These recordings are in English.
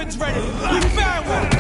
Weapons ready! We found one!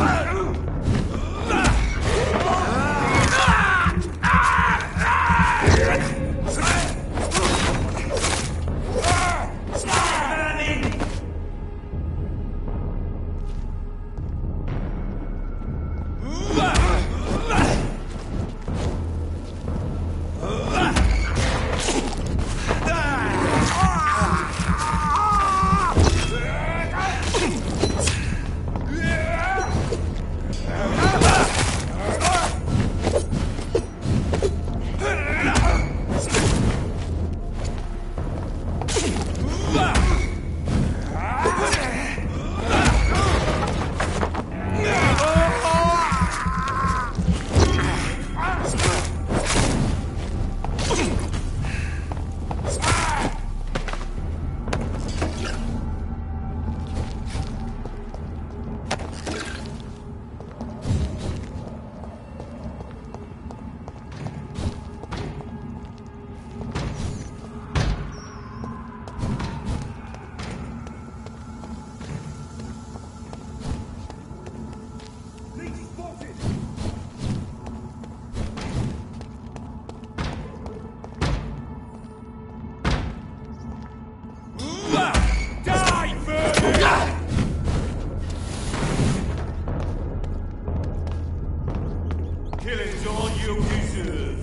Killing's all you deserve.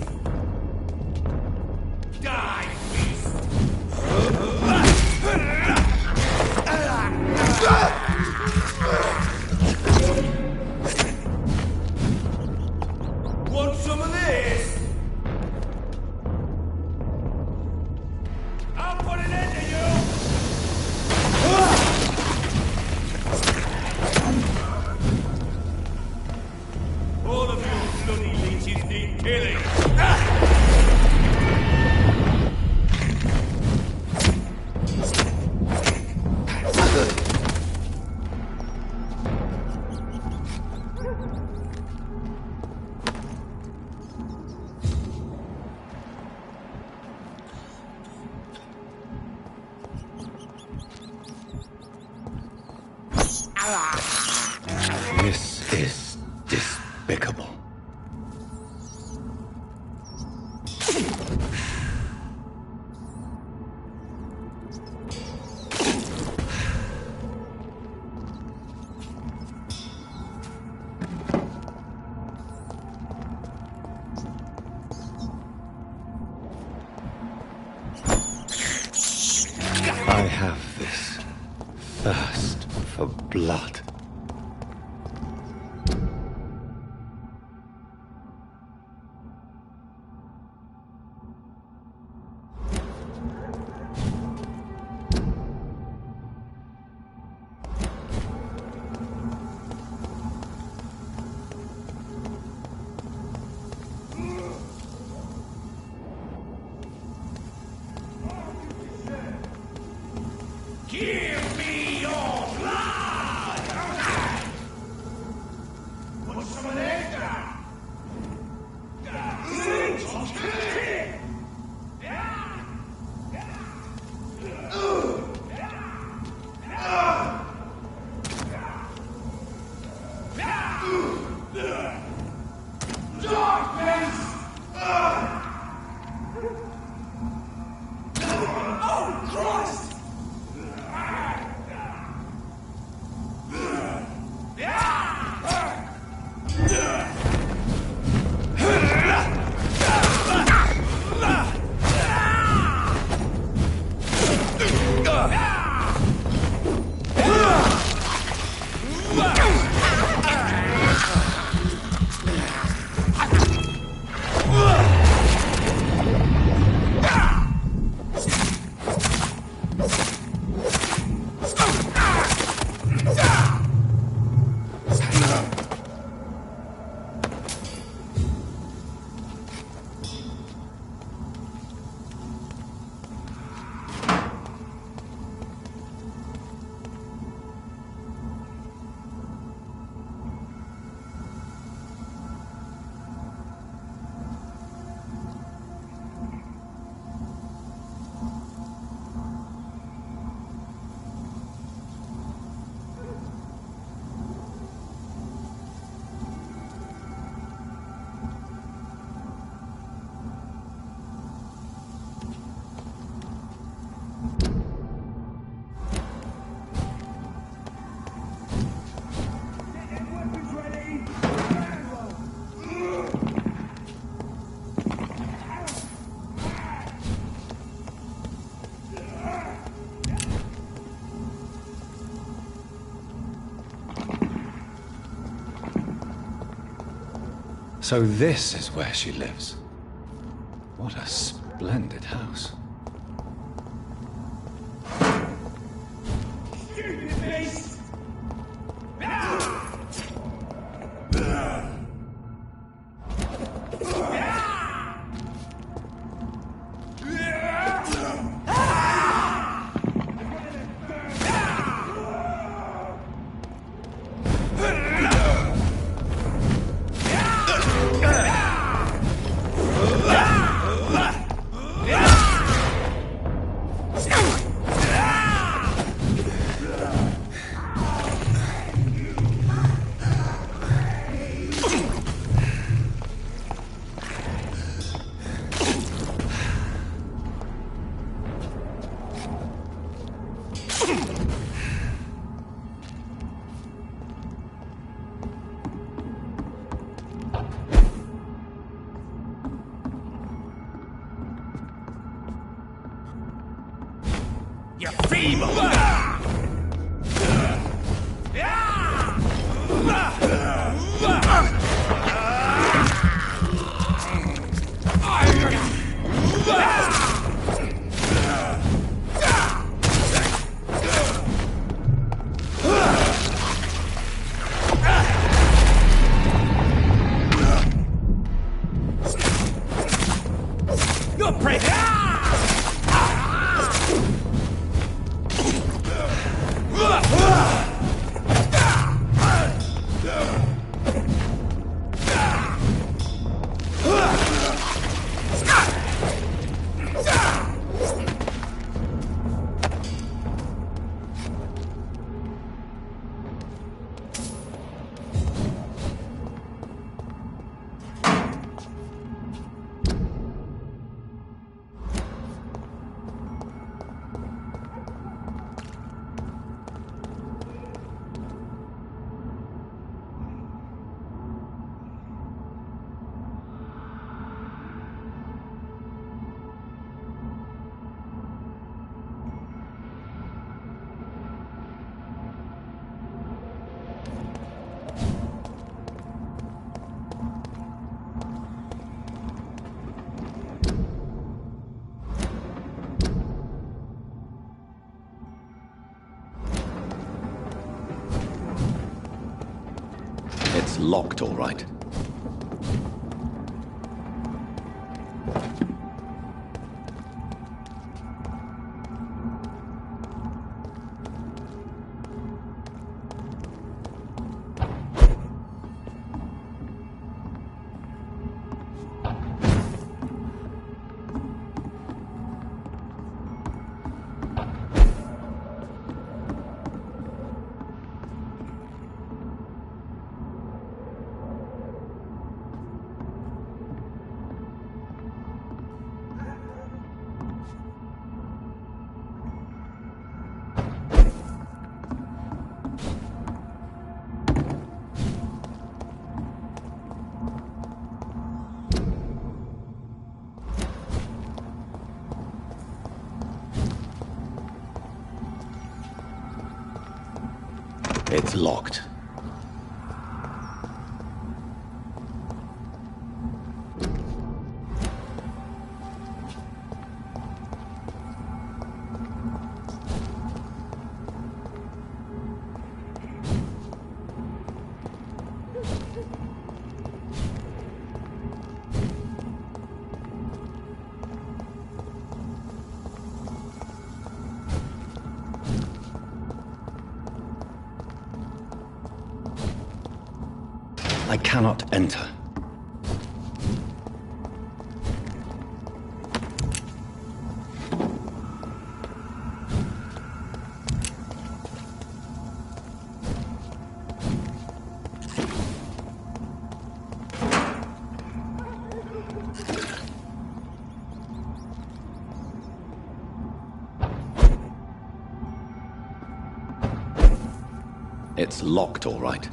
Die, beast! Want some of this? I'll put an end to you! All of you bloody leeches need killing! This is despicable. I have this thirst for blood. Give me your blood! So this is where she lives. What a splendid house. Stupid beast! You're feeble! You're pretty! It's locked, all right. It's locked. I cannot enter. It's locked, all right.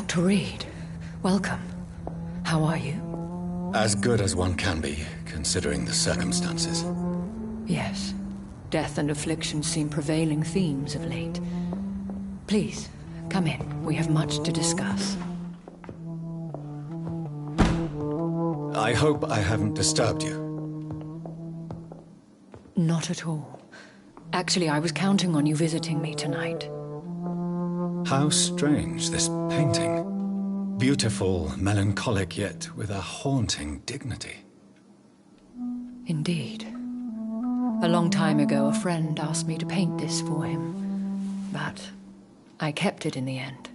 Dr. Reed, welcome. How are you? As good as one can be, considering the circumstances. Yes. Death and affliction seem prevailing themes of late. Please, come in. We have much to discuss. I hope I haven't disturbed you. Not at all. Actually, I was counting on you visiting me tonight. How strange, this painting. Beautiful, melancholic, yet with a haunting dignity. Indeed. A long time ago, a friend asked me to paint this for him, but I kept it in the end.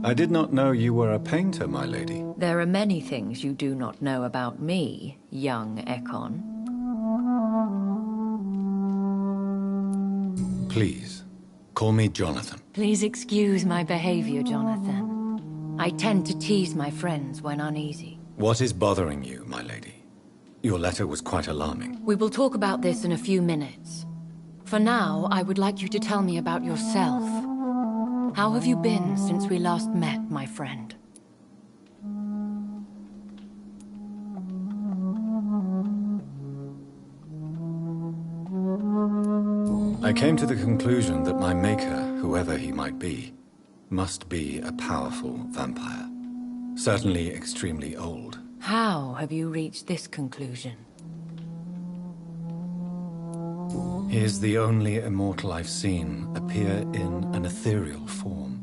I did not know you were a painter, my lady. There are many things you do not know about me, young Ekon. Please, call me Jonathan. Please excuse my behavior, Jonathan. I tend to tease my friends when uneasy. What is bothering you, my lady? Your letter was quite alarming. We will talk about this in a few minutes. For now, I would like you to tell me about yourself. How have you been since we last met, my friend? I came to the conclusion that my maker, whoever he might be, must be a powerful vampire. Certainly extremely old. How have you reached this conclusion? He is the only immortal I've seen appear in an ethereal form.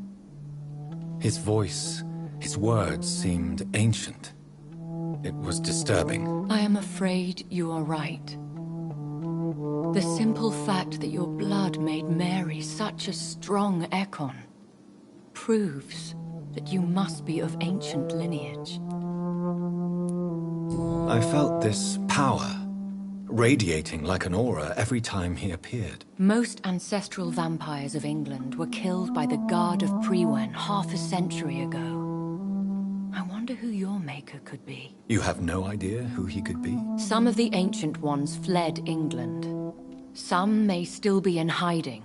His voice, his words seemed ancient. It was disturbing. I am afraid you are right. The simple fact that your blood made Mary such a strong Ekon proves that you must be of ancient lineage. I felt this power radiating like an aura every time he appeared. Most ancestral vampires of England were killed by the Guard of Priwen half a century ago. I wonder who your maker could be. You have no idea who he could be? Some of the ancient ones fled England. Some may still be in hiding.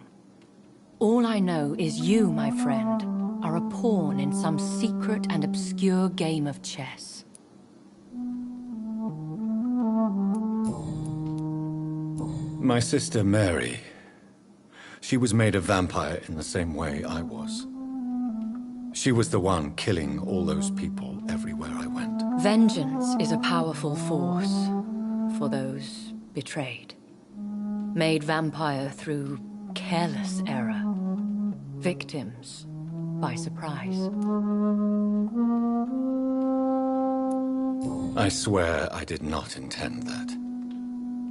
All I know is you, my friend, are a pawn in some secret and obscure game of chess. My sister Mary. She was made a vampire in the same way I was. She was the one killing all those people everywhere I went. Vengeance is a powerful force for those betrayed. Made vampire through careless error. Victims by surprise. I swear I did not intend that.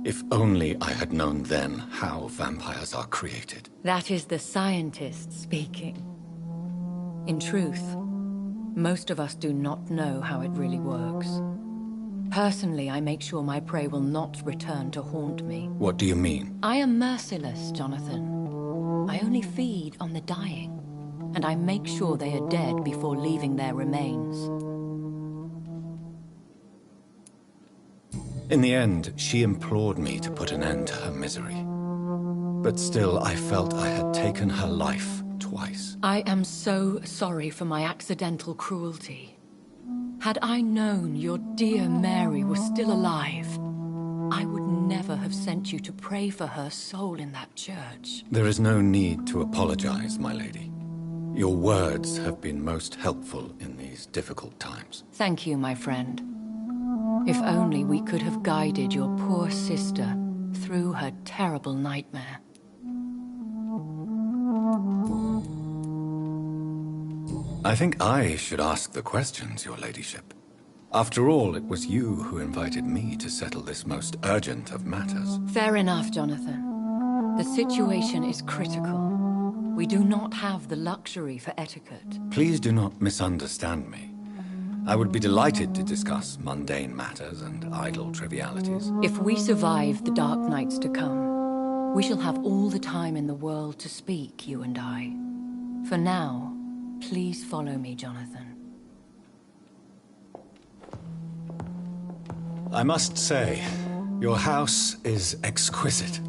If only I had known then how vampires are created. That is the scientist speaking. In truth, most of us do not know how it really works. Personally, I make sure my prey will not return to haunt me. What do you mean? I am merciless, Jonathan. I only feed on the dying, and I make sure they are dead before leaving their remains. In the end, she implored me to put an end to her misery. But still, I felt I had taken her life twice. I am so sorry for my accidental cruelty. Had I known your dear Mary was still alive, I would never have sent you to pray for her soul in that church. There is no need to apologize, my lady. Your words have been most helpful in these difficult times. Thank you, my friend. If only we could have guided your poor sister through her terrible nightmare. I think I should ask the questions, your ladyship. After all, it was you who invited me to settle this most urgent of matters. Fair enough, Jonathan. The situation is critical. We do not have the luxury for etiquette. Please do not misunderstand me. I would be delighted to discuss mundane matters and idle trivialities. If we survive the dark nights to come, we shall have all the time in the world to speak, you and I. For now, please follow me, Jonathan. I must say, your house is exquisite.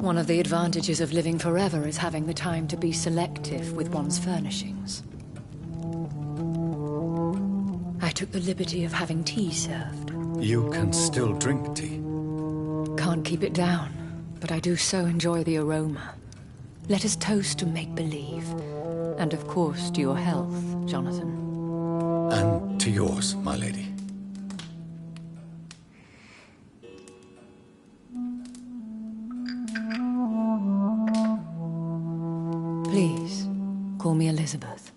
One of the advantages of living forever is having the time to be selective with one's furnishings. I took the liberty of having tea served. You can still drink tea. Can't keep it down, but I do so enjoy the aroma. Let us toast to make-believe. And of course to your health, Jonathan. And to yours, my lady. Please, call me Elizabeth.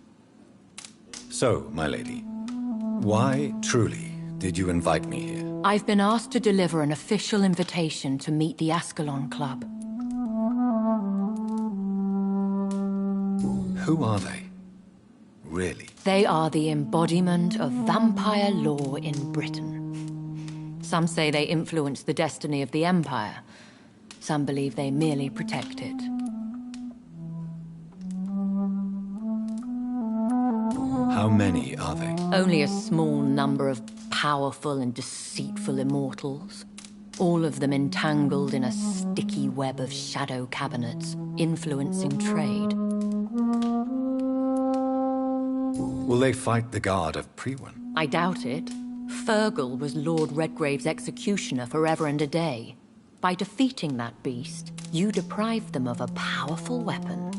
So, my lady, why, truly, did you invite me here? I've been asked to deliver an official invitation to meet the Ascalon Club. Who are they? Really? They are the embodiment of vampire law in Britain. Some say they influence the destiny of the Empire. Some believe they merely protect it. How many are they? Only a small number of powerful and deceitful immortals. All of them entangled in a sticky web of shadow cabinets, influencing trade. Will they fight the guard of Priwen? I doubt it. Fergal was Lord Redgrave's executioner forever and a day. By defeating that beast, you deprived them of a powerful weapon.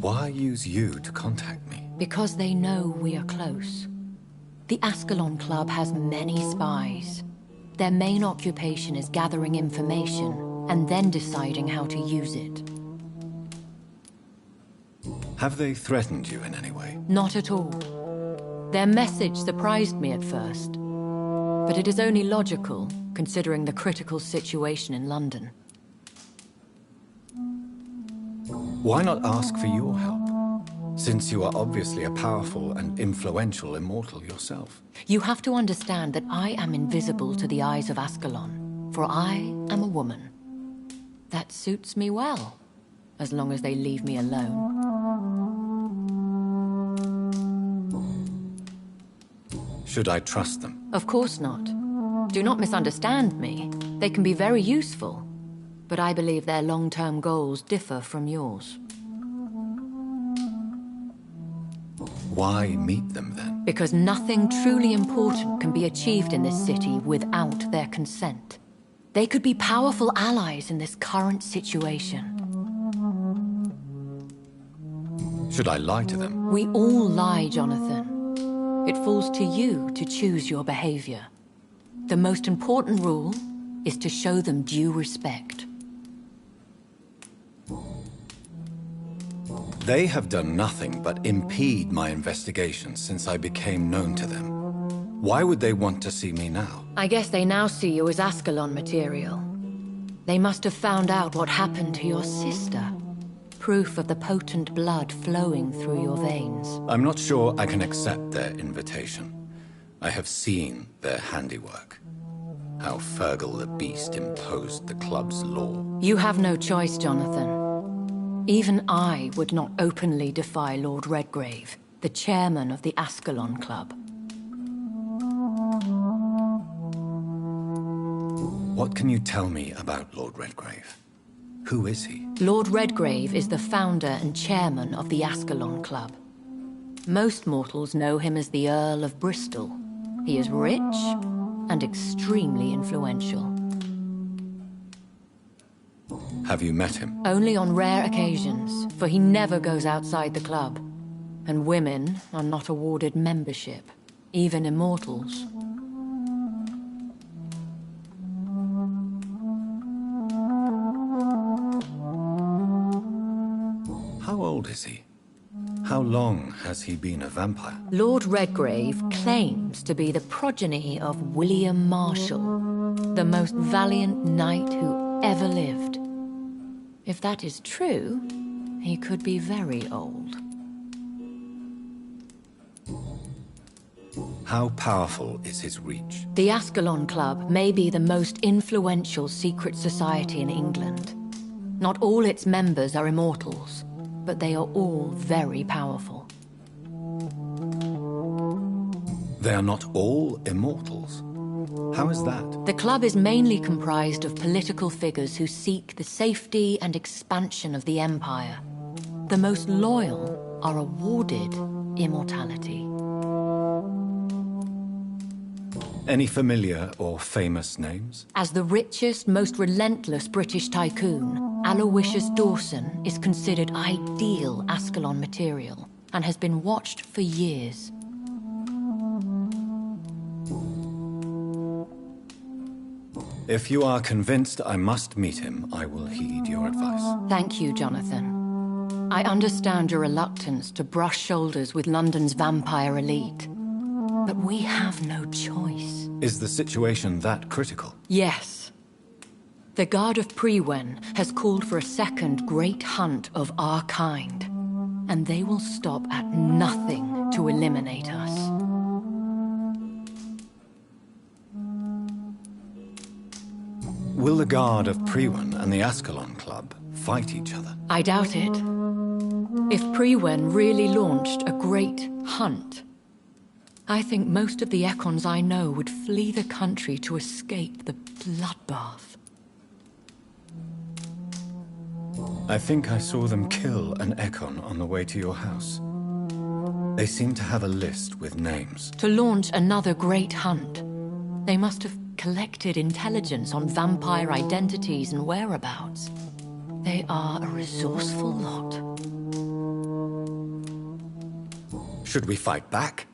Why use you to contact me? Because they know we are close. The Ascalon Club has many spies. Their main occupation is gathering information and then deciding how to use it. Have they threatened you in any way? Not at all. Their message surprised me at first, but it is only logical, considering the critical situation in London. Why not ask for your help? Since you are obviously a powerful and influential immortal yourself. You have to understand that I am invisible to the eyes of Ascalon, for I am a woman. That suits me well, as long as they leave me alone. Should I trust them? Of course not. Do not misunderstand me. They can be very useful, but I believe their long-term goals differ from yours. Why meet them then? Because nothing truly important can be achieved in this city without their consent. They could be powerful allies in this current situation. Should I lie to them? We all lie, Jonathan. It falls to you to choose your behavior. The most important rule is to show them due respect. They have done nothing but impede my investigation since I became known to them. Why would they want to see me now? I guess they now see you as Ascalon material. They must have found out what happened to your sister. Proof of the potent blood flowing through your veins. I'm not sure I can accept their invitation. I have seen their handiwork. How Fergal the Beast imposed the club's law. You have no choice, Jonathan. Even I would not openly defy Lord Redgrave, the chairman of the Ascalon Club. What can you tell me about Lord Redgrave? Who is he? Lord Redgrave is the founder and chairman of the Ascalon Club. Most mortals know him as the Earl of Bristol. He is rich and extremely influential. Have you met him? Only on rare occasions, for he never goes outside the club. And women are not awarded membership, even immortals. How old is he? How long has he been a vampire? Lord Redgrave claims to be the progeny of William Marshall, the most valiant knight who ever lived. If that is true, he could be very old. How powerful is his reach? The Ascalon Club may be the most influential secret society in England. Not all its members are immortals, but they are all very powerful. They are not all immortals. How is that? The club is mainly comprised of political figures who seek the safety and expansion of the Empire. The most loyal are awarded immortality. Any familiar or famous names? As the richest, most relentless British tycoon, Aloysius Dawson is considered ideal Ascalon material and has been watched for years. If you are convinced I must meet him, I will heed your advice. Thank you, Jonathan. I understand your reluctance to brush shoulders with London's vampire elite. But we have no choice. Is the situation that critical? Yes. The Guard of Prewen has called for a second great hunt of our kind, and they will stop at nothing to eliminate us. Will the Guard of Prewen and the Ascalon Club fight each other? I doubt it. If Prewen really launched a great hunt, I think most of the Ekons I know would flee the country to escape the bloodbath. I think I saw them kill an Ekon on the way to your house. They seem to have a list with names. To launch another great hunt, they must have collected intelligence on vampire identities and whereabouts. They are a resourceful lot. Should we fight back?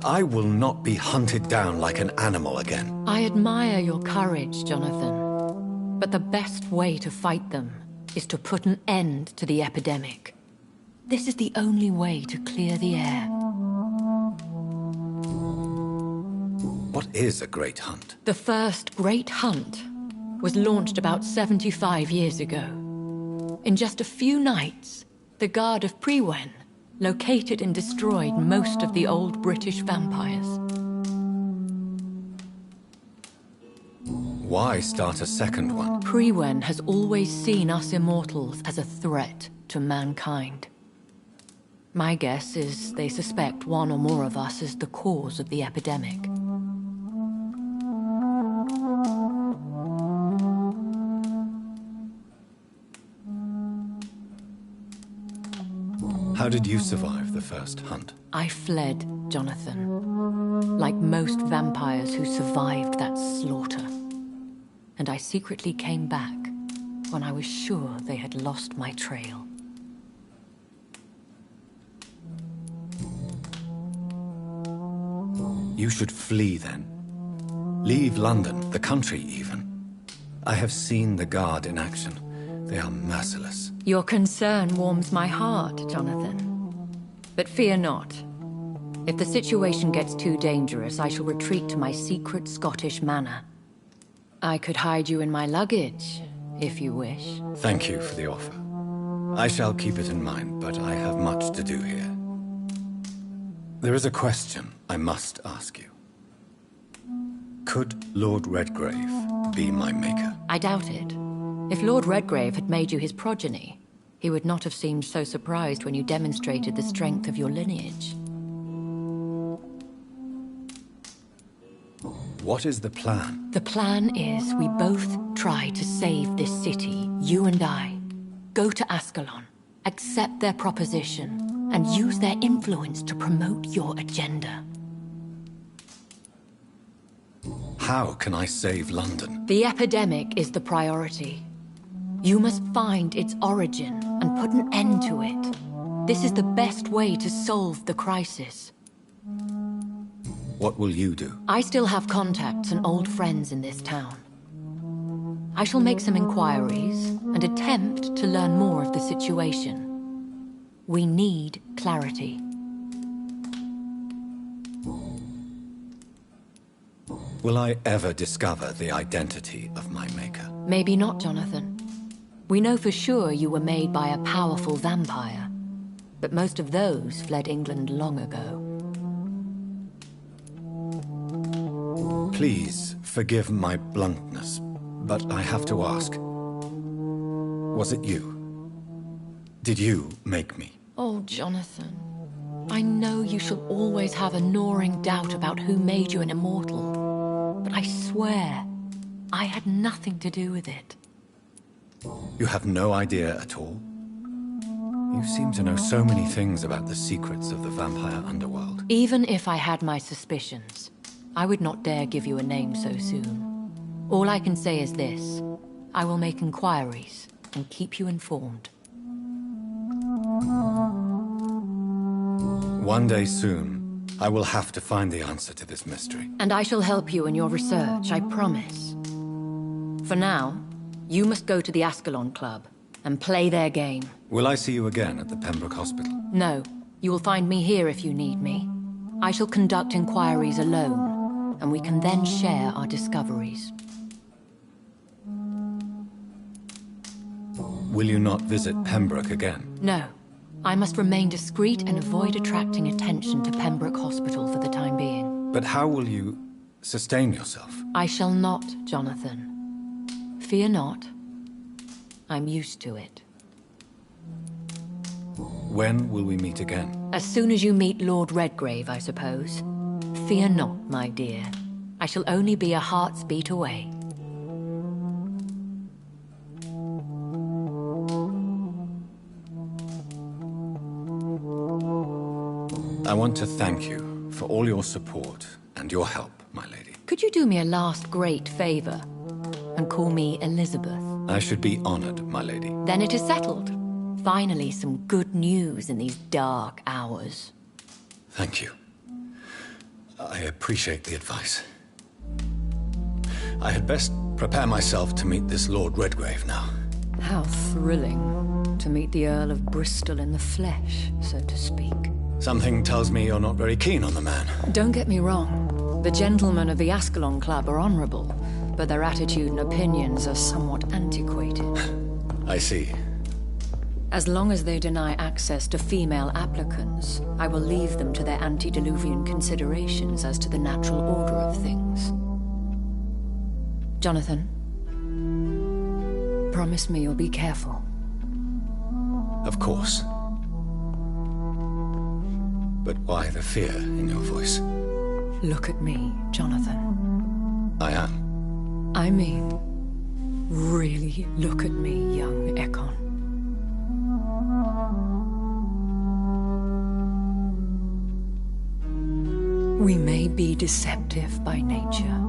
I will not be hunted down like an animal again. I admire your courage, Jonathan. But the best way to fight them is to put an end to the epidemic. This is the only way to clear the air. What is a great hunt? The first great hunt was launched about 75 years ago. In just a few nights, the Guard of Prewen located and destroyed most of the old British vampires. Why start a second one? Prewen has always seen us immortals as a threat to mankind. My guess is they suspect one or more of us is the cause of the epidemic. How did you survive the first hunt? I fled, Jonathan. Like most vampires who survived that slaughter. And I secretly came back when I was sure they had lost my trail. You should flee then. Leave London, the country even. I have seen the Guard in action. They are merciless. Your concern warms my heart, Jonathan. But fear not. If the situation gets too dangerous, I shall retreat to my secret Scottish manor. I could hide you in my luggage, if you wish. Thank you for the offer. I shall keep it in mind, but I have much to do here. There is a question I must ask you. Could Lord Redgrave be my maker? I doubt it. If Lord Redgrave had made you his progeny, he would not have seemed so surprised when you demonstrated the strength of your lineage. What is the plan? The plan is we both try to save this city, you and I. Go to Ascalon, accept their proposition, and use their influence to promote your agenda. How can I save London? The epidemic is the priority. You must find its origin and put an end to it. This is the best way to solve the crisis. What will you do? I still have contacts and old friends in this town. I shall make some inquiries and attempt to learn more of the situation. We need clarity. Will I ever discover the identity of my maker? Maybe not, Jonathan. We know for sure you were made by a powerful vampire, but most of those fled England long ago. Please forgive my bluntness, but I have to ask. Was it you? Did you make me? Oh, Jonathan. I know you shall always have a gnawing doubt about who made you an immortal. I swear, I had nothing to do with it. You have no idea at all? You seem to know so many things about the secrets of the vampire underworld. Even if I had my suspicions, I would not dare give you a name so soon. All I can say is this. I will make inquiries and keep you informed. One day soon, I will have to find the answer to this mystery. And I shall help you in your research, I promise. For now, you must go to the Ascalon Club and play their game. Will I see you again at the Pembroke Hospital? No, you will find me here if you need me. I shall conduct inquiries alone, and we can then share our discoveries. Will you not visit Pembroke again? No. I must remain discreet and avoid attracting attention to Pembroke Hospital for the time being. But how will you sustain yourself? I shall not, Jonathan. Fear not. I'm used to it. When will we meet again? As soon as you meet Lord Redgrave, I suppose. Fear not, my dear. I shall only be a heart's beat away. I want to thank you for all your support and your help, my lady. Could you do me a last great favor and call me Elizabeth? I should be honored, my lady. Then it is settled. Finally, some good news in these dark hours. Thank you. I appreciate the advice. I had best prepare myself to meet this Lord Redgrave now. How thrilling to meet the Earl of Bristol in the flesh, so to speak. Something tells me you're not very keen on the man. Don't get me wrong. The gentlemen of the Ascalon Club are honorable, but their attitude and opinions are somewhat antiquated. I see. As long as they deny access to female applicants, I will leave them to their antediluvian considerations as to the natural order of things. Jonathan, promise me you'll be careful. Of course. But why the fear in your voice? Look at me, Jonathan. I am. I mean, really look at me, young Ekon. We may be deceptive by nature,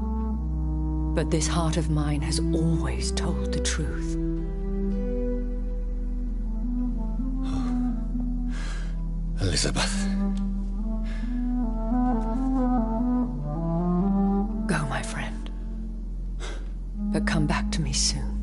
but this heart of mine has always told the truth. Elizabeth. Go, my friend. But come back to me soon.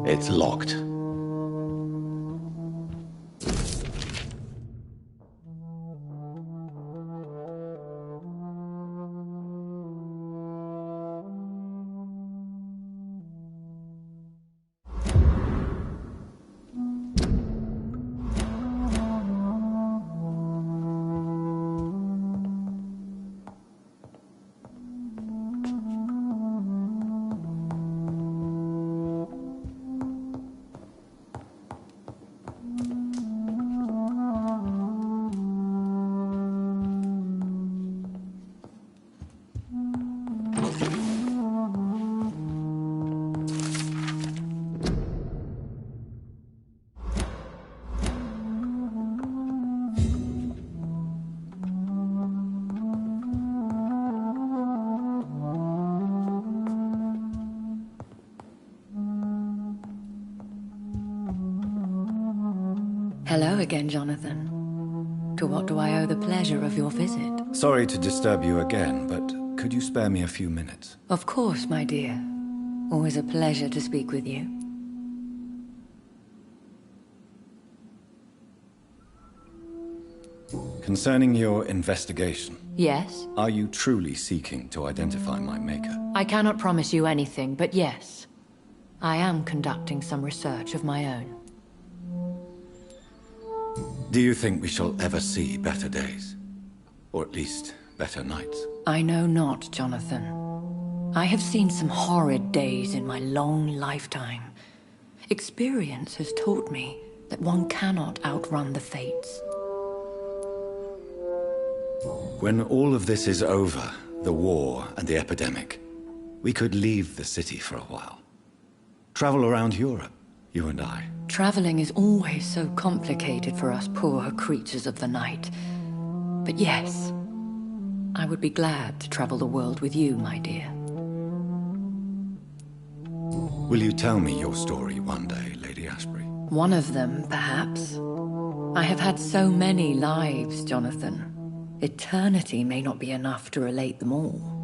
It's locked. Hello again, Jonathan. To what do I owe the pleasure of your visit? Sorry to disturb you again, but could you spare me a few minutes? Of course, my dear. Always a pleasure to speak with you. Concerning your investigation. Yes? Are you truly seeking to identify my maker? I cannot promise you anything, but yes. I am conducting some research of my own. Do you think we shall ever see better days? Or at least, better nights? I know not, Jonathan. I have seen some horrid days in my long lifetime. Experience has taught me that one cannot outrun the fates. When all of this is over, the war and the epidemic, we could leave the city for a while. Travel around Europe, you and I. Traveling is always so complicated for us poor creatures of the night. But yes, I would be glad to travel the world with you, my dear. Will you tell me your story one day, Lady Ashbury? One of them, perhaps. I have had so many lives, Jonathan. Eternity may not be enough to relate them all.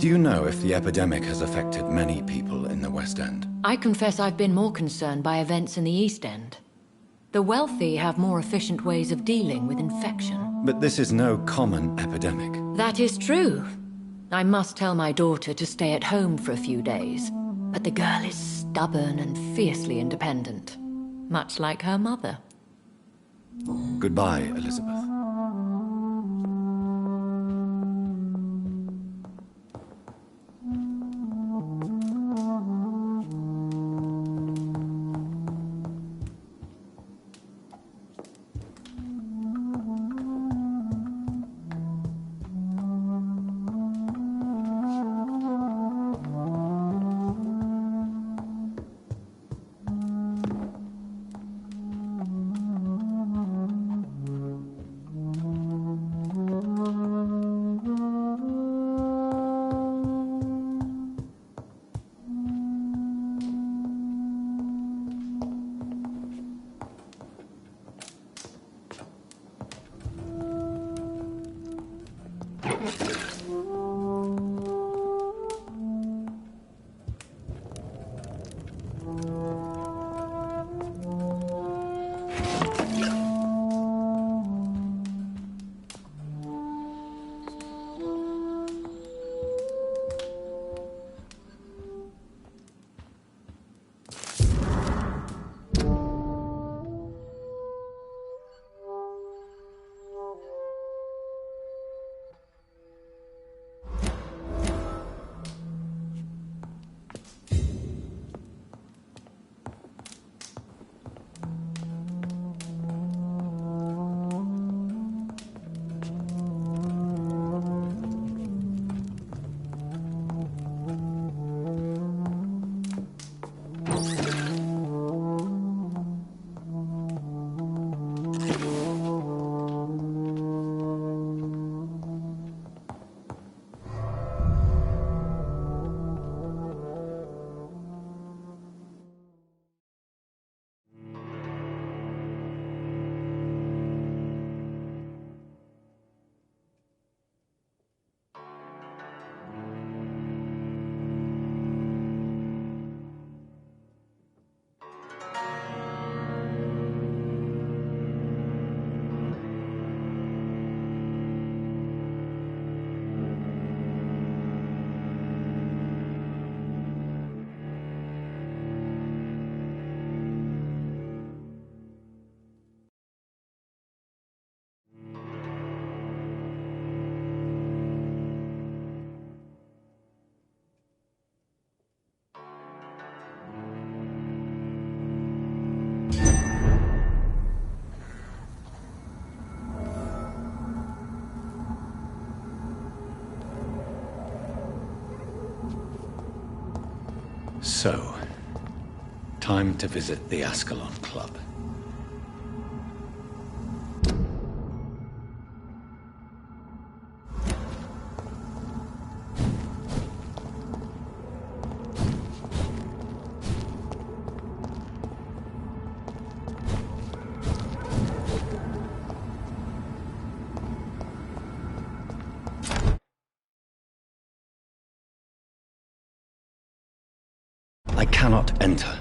Do you know if the epidemic has affected many people in the West End? I confess I've been more concerned by events in the East End. The wealthy have more efficient ways of dealing with infection. But this is no common epidemic. That is true. I must tell my daughter to stay at home for a few days. But the girl is stubborn and fiercely independent. Much like her mother. Goodbye, Elizabeth. So, time to visit the Ascalon Club. I cannot enter.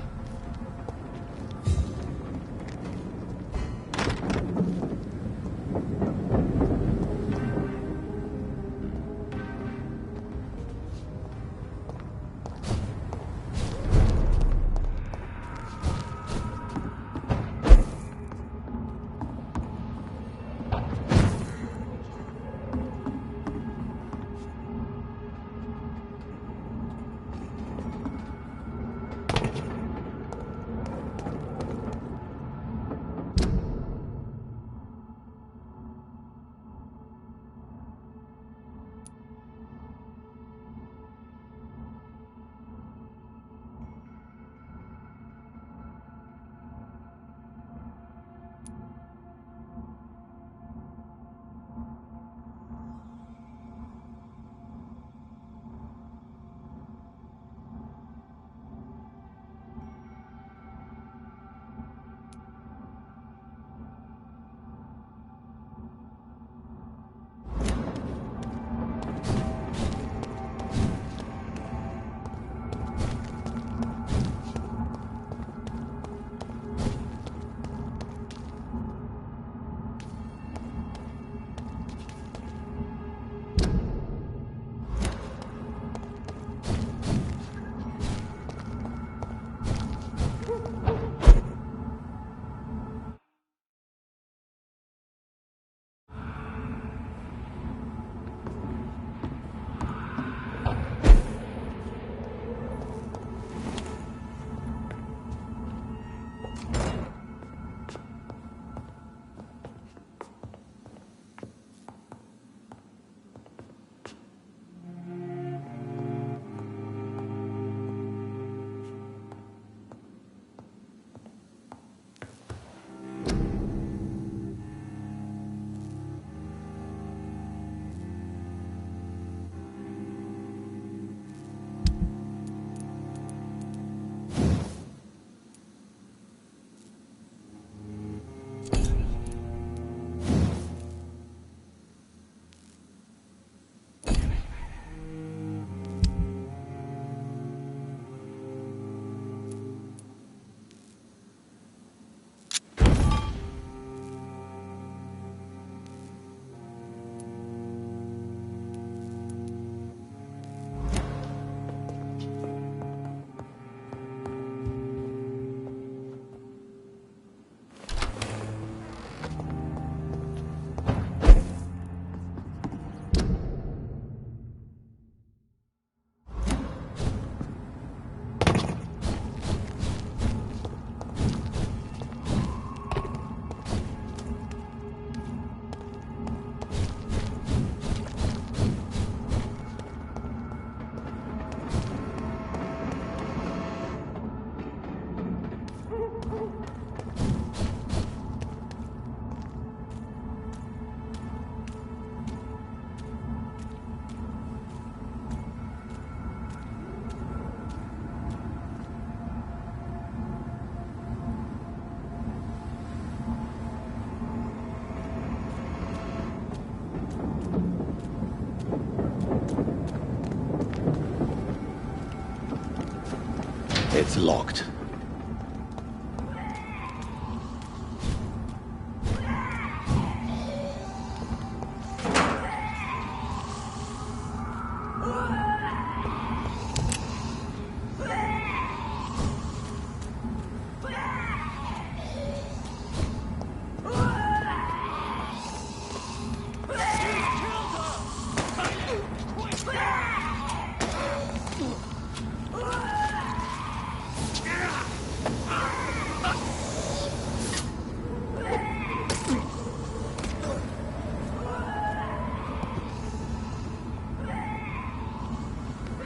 It's locked.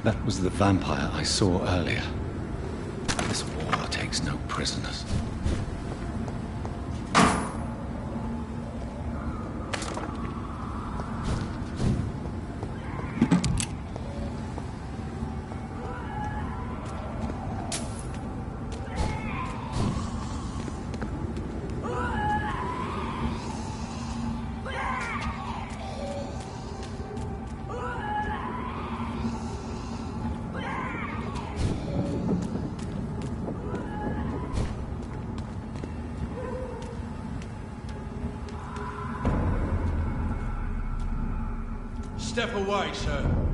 That was the vampire I saw earlier. takes no prisoners. Step away, sir.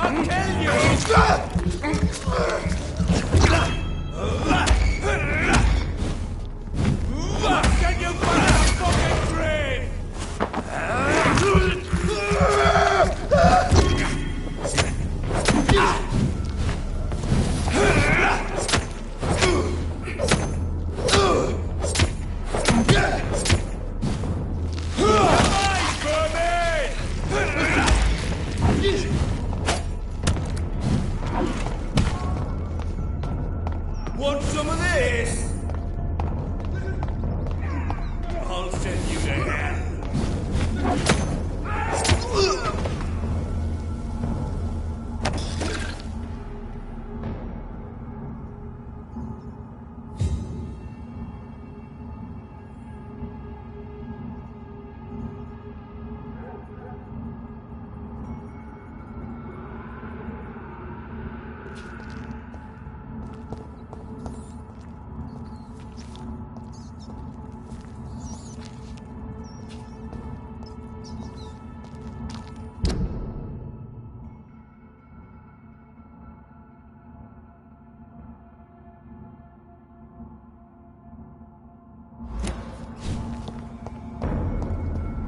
I'll tell you! Can you find a fucking grave? Want some of this? I'll send you to hell.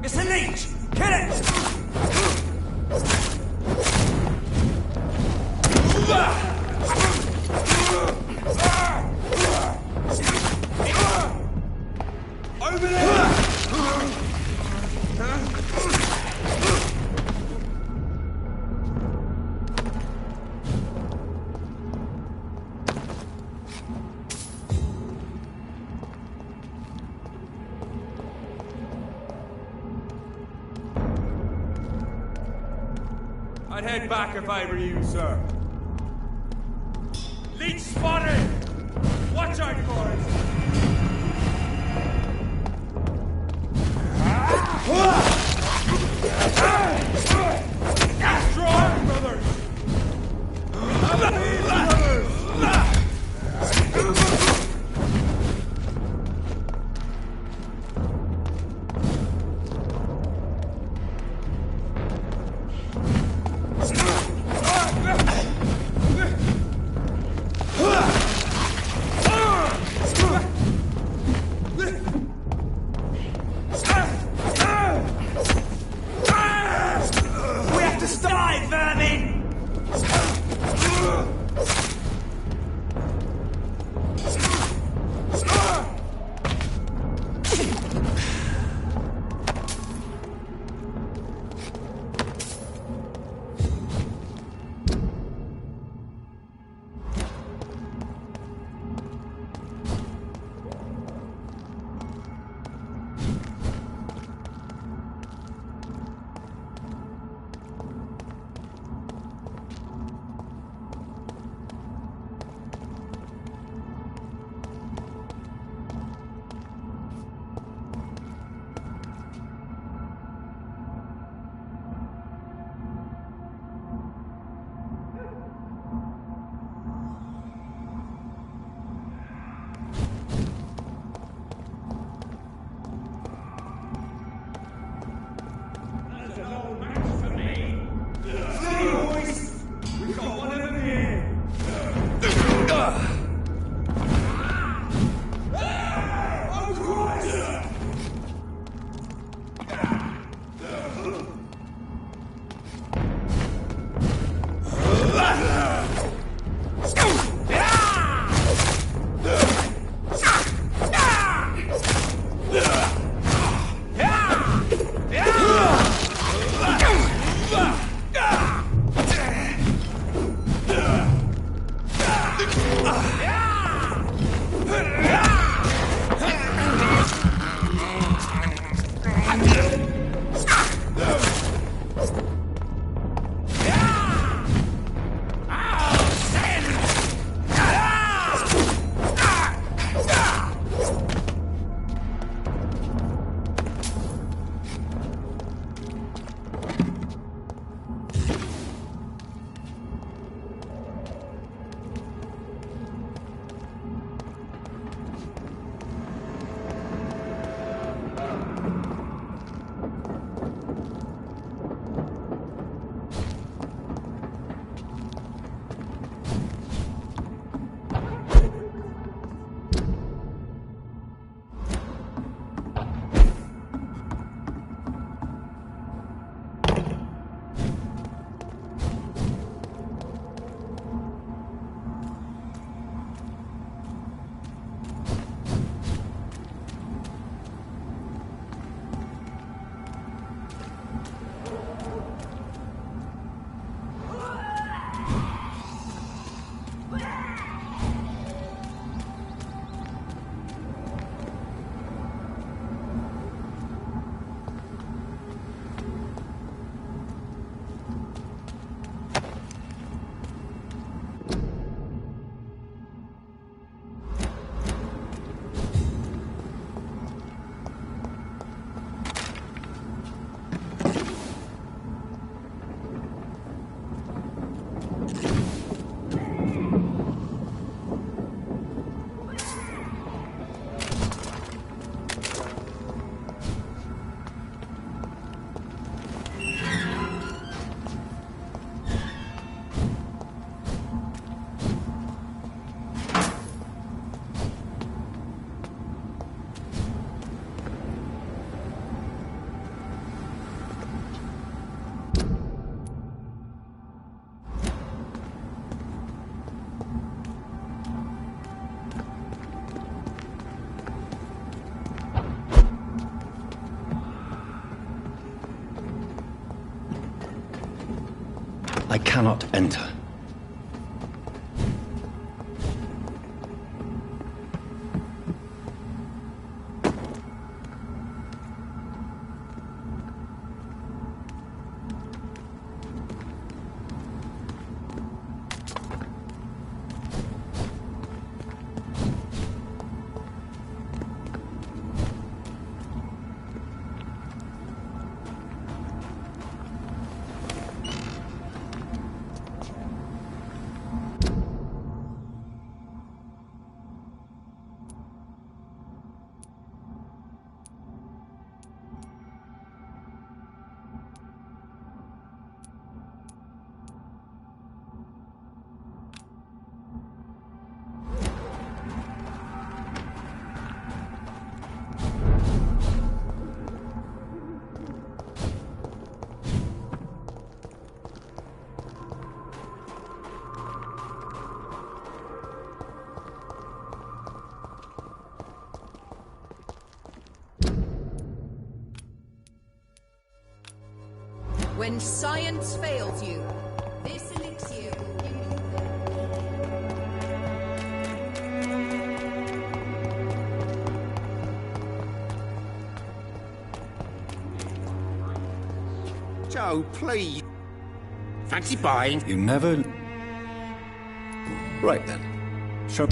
It's a leech! Kill it! Over there! I'd head back if I were you, sir. Leech spotted! Watch out for it! Strong, brothers! cannot enter. When science fails you, this elixir will give you... Joe, please. Fancy buying? You never... Right then. Show...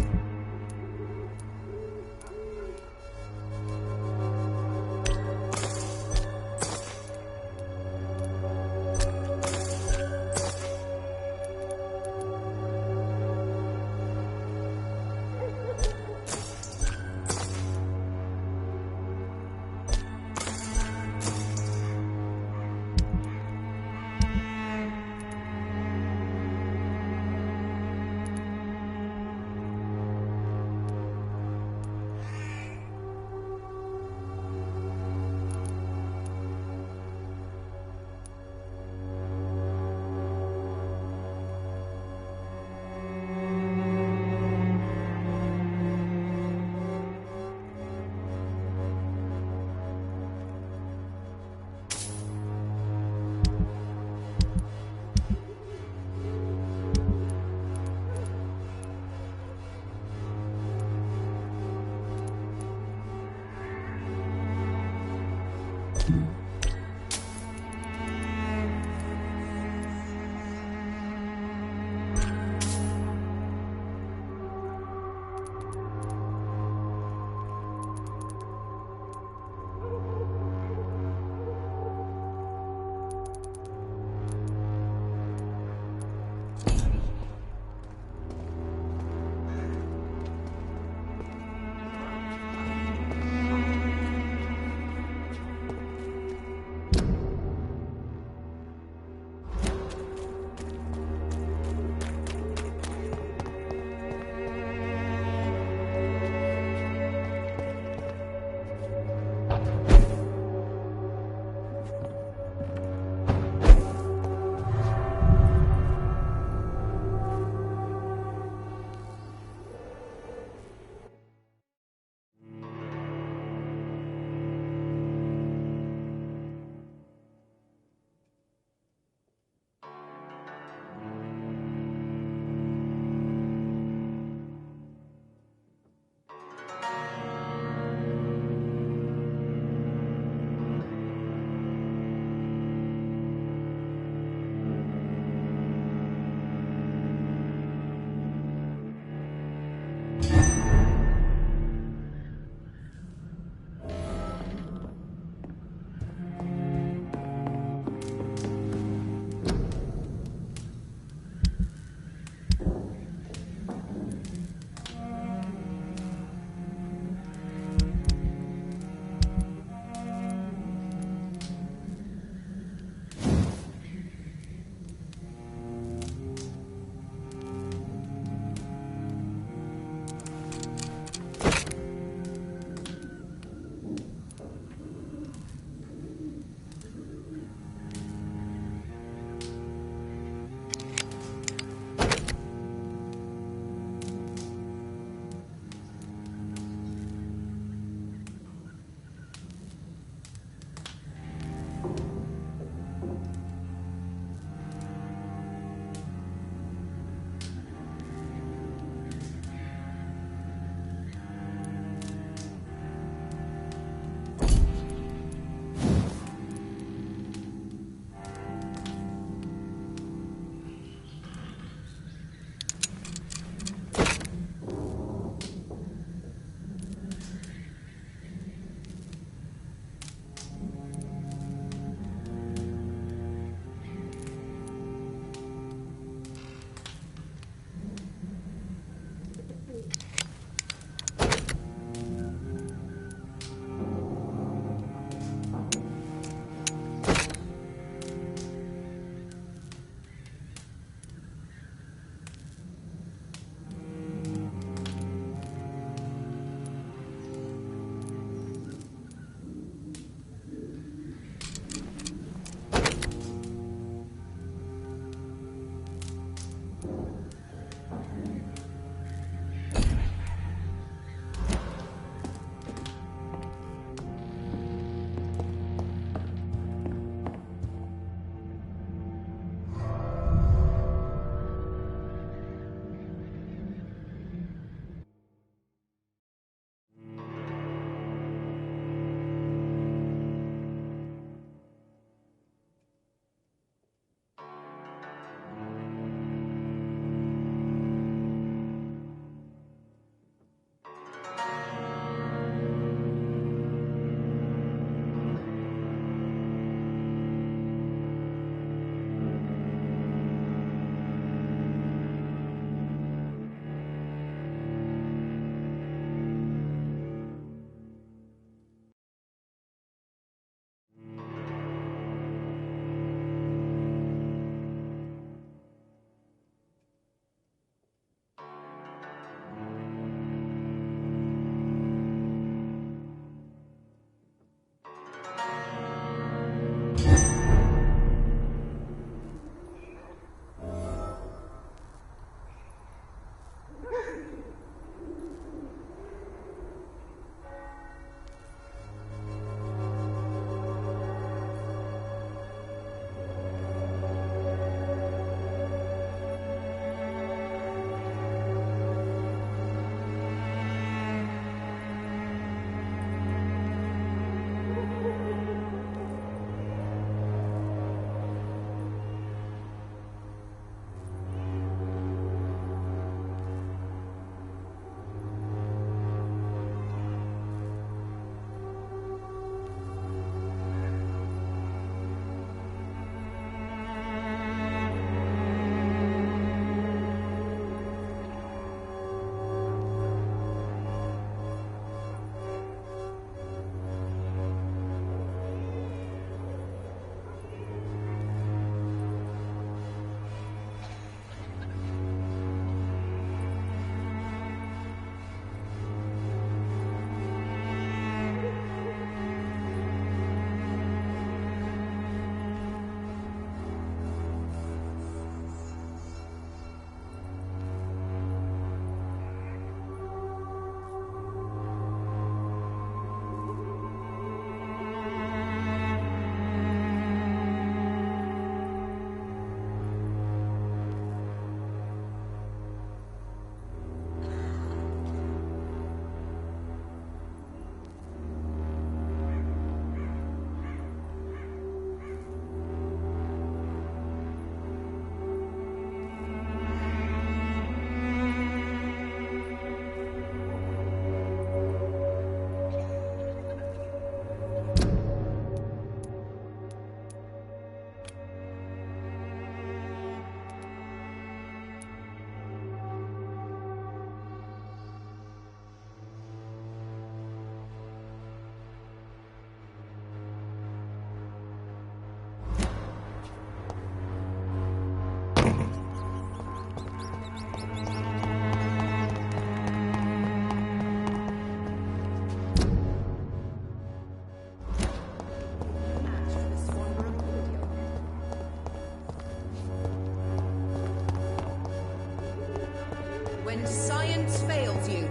when science fails you.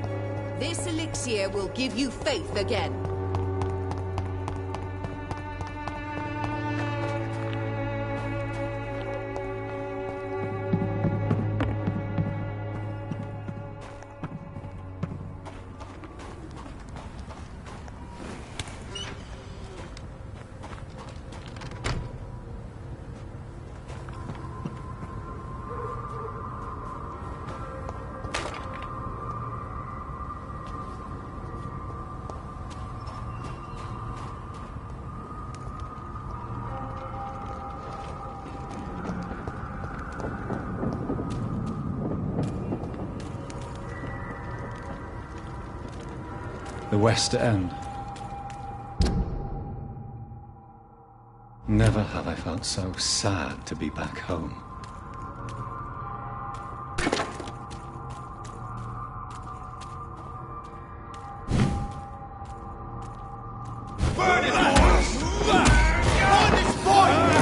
This elixir will give you faith again. The West End. Never have I felt so sad to be back home. Burn it, boys! On this point!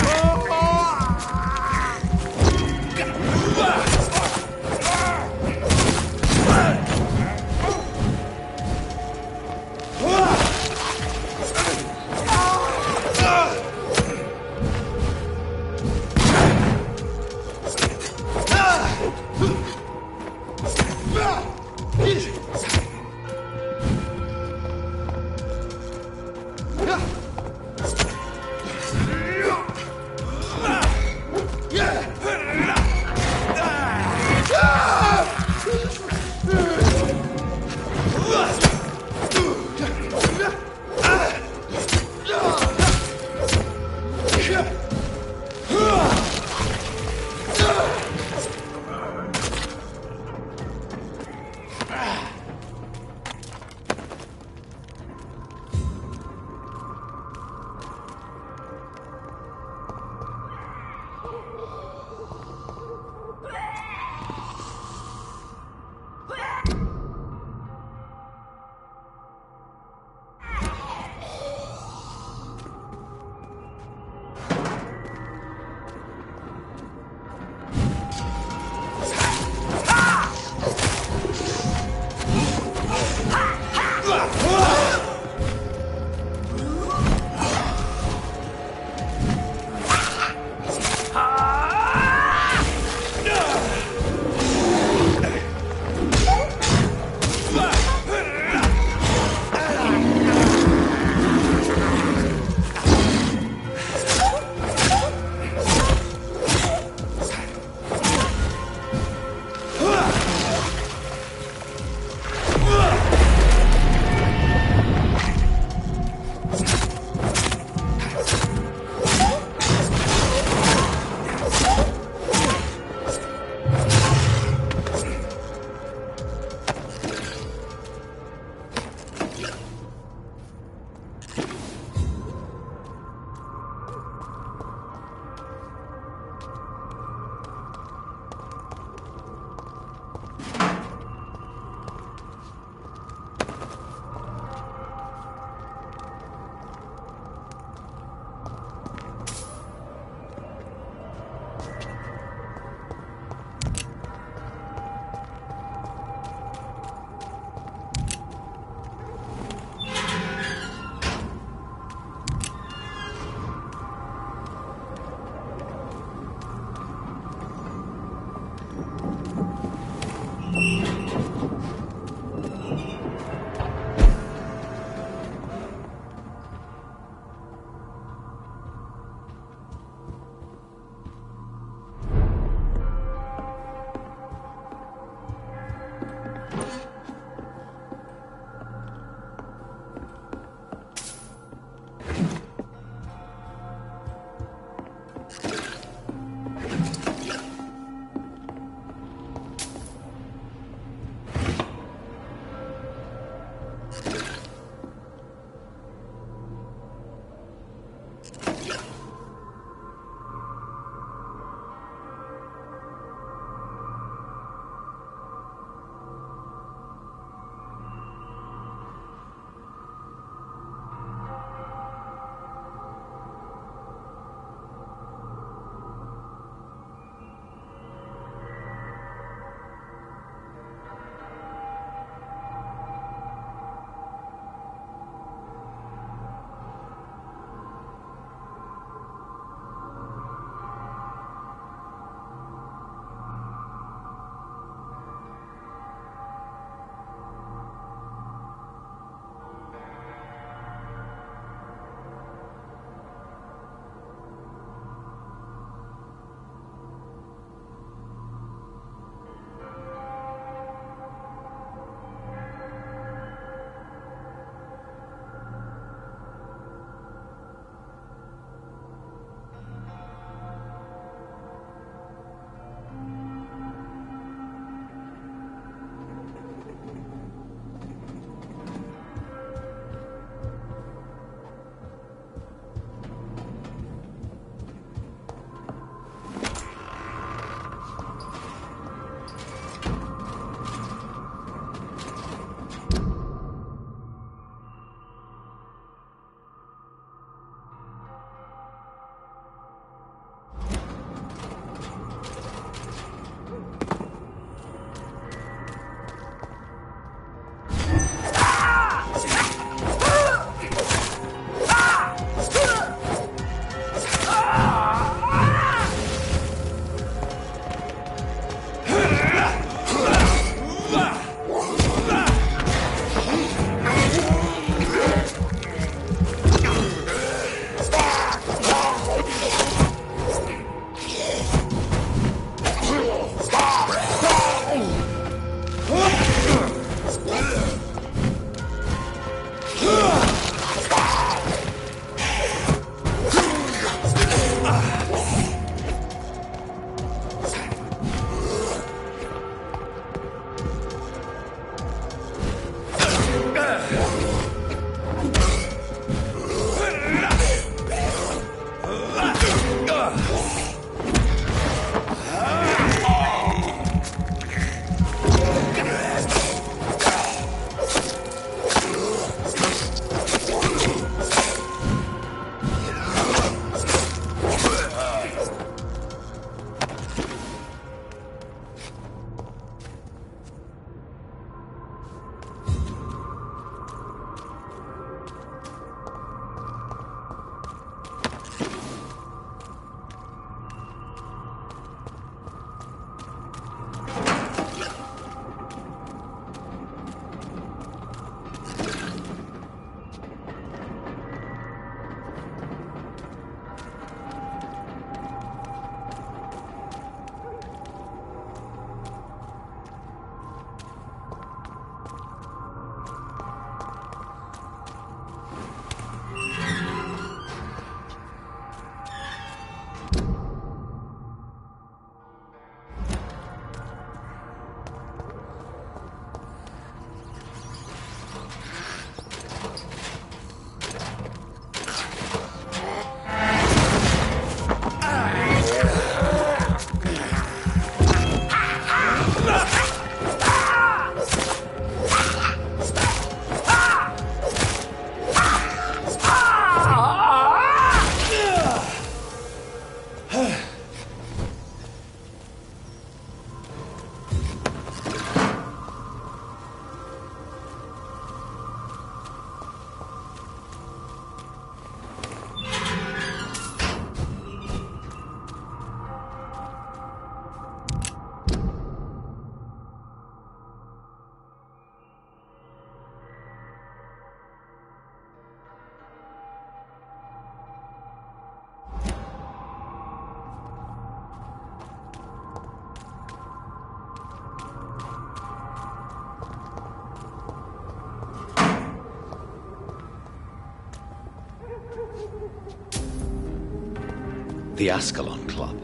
The Ascalon Club.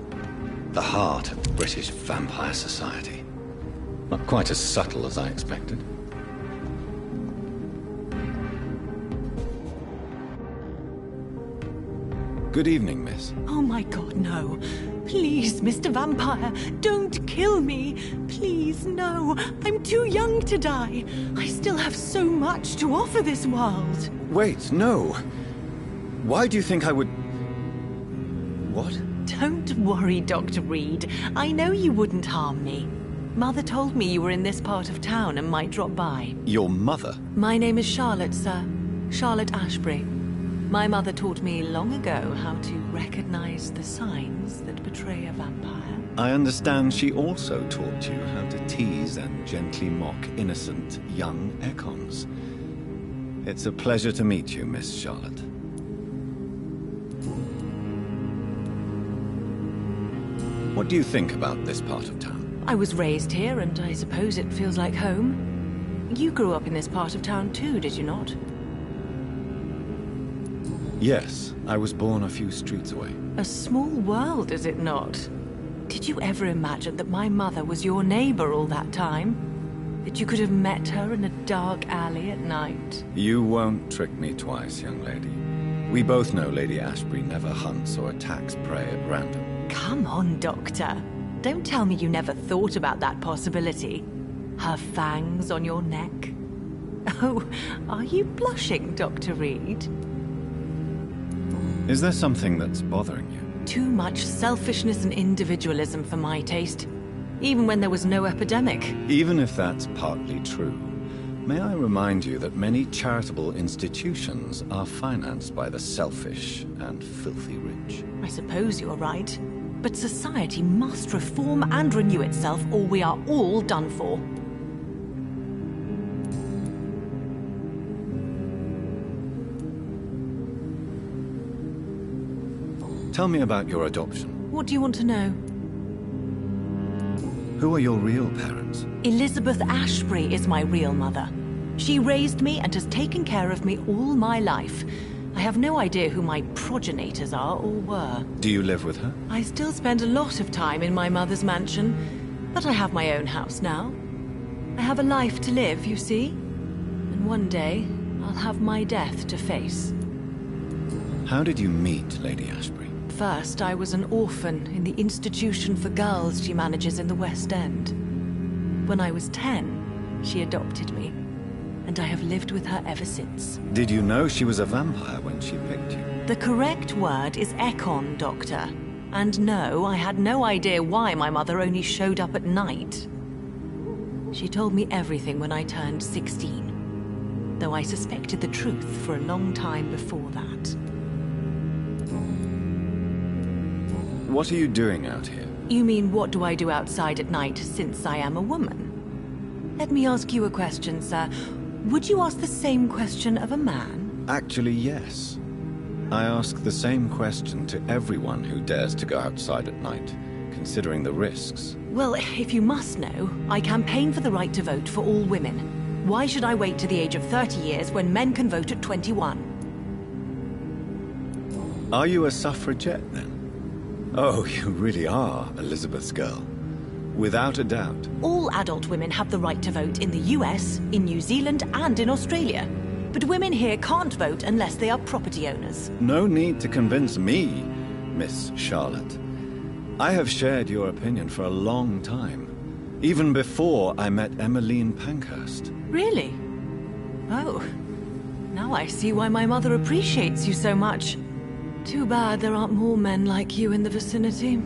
The heart of British vampire society. Not quite as subtle as I expected. Good evening, miss. Oh my god, no. Please, Mr. Vampire, don't kill me. Please, no. I'm too young to die. I still have so much to offer this world. Wait, no. Why do you think I would... What? Don't worry, Dr. Reed. I know you wouldn't harm me. Mother told me you were in this part of town and might drop by. Your mother? My name is Charlotte, sir. Charlotte Ashbury. My mother taught me long ago how to recognize the signs that betray a vampire. I understand she also taught you how to tease and gently mock innocent young Ekons. It's a pleasure to meet you, Miss Charlotte. What do you think about this part of town? I was raised here, and I suppose it feels like home. You grew up in this part of town too, did you not? Yes, I was born a few streets away. A small world, is it not? Did you ever imagine that my mother was your neighbor all that time? That you could have met her in a dark alley at night? You won't trick me twice, young lady. We both know Lady Ashbury never hunts or attacks prey at random. Come on, Doctor. Don't tell me you never thought about that possibility. Her fangs on your neck. Oh, are you blushing, Dr. Reed? Is there something that's bothering you? Too much selfishness and individualism for my taste. Even when there was no epidemic. Even if that's partly true, may I remind you that many charitable institutions are financed by the selfish and filthy rich. I suppose you're right. But society must reform and renew itself, or we are all done for. Tell me about your adoption. What do you want to know? Who are your real parents? Elizabeth Ashbury is my real mother. She raised me and has taken care of me all my life. I have no idea who my progenitors are or were. Do you live with her? I still spend a lot of time in my mother's mansion, but I have my own house now. I have a life to live, you see? And one day, I'll have my death to face. How did you meet Lady Ashbury? First, I was an orphan in the institution for girls she manages in the West End. When I was 10, she adopted me, and I have lived with her ever since. Did you know she was a vampire when she picked you? The correct word is Ekon, Doctor. And no, I had no idea why my mother only showed up at night. She told me everything when I turned 16, though I suspected the truth for a long time before that. What are you doing out here? You mean, what do I do outside at night since I am a woman? Let me ask you a question, sir. Would you ask the same question of a man? Actually, yes. I ask the same question to everyone who dares to go outside at night, considering the risks. Well, if you must know, I campaign for the right to vote for all women. Why should I wait to the age of 30 years when men can vote at 21? Are you a suffragette, then? Oh, you really are Elizabeth's girl. Without a doubt. All adult women have the right to vote in the US, in New Zealand, and in Australia. But women here can't vote unless they are property owners. No need to convince me, Miss Charlotte. I have shared your opinion for a long time. Even before I met Emmeline Pankhurst. Really? Oh. Now I see why my mother appreciates you so much. Too bad there aren't more men like you in the vicinity.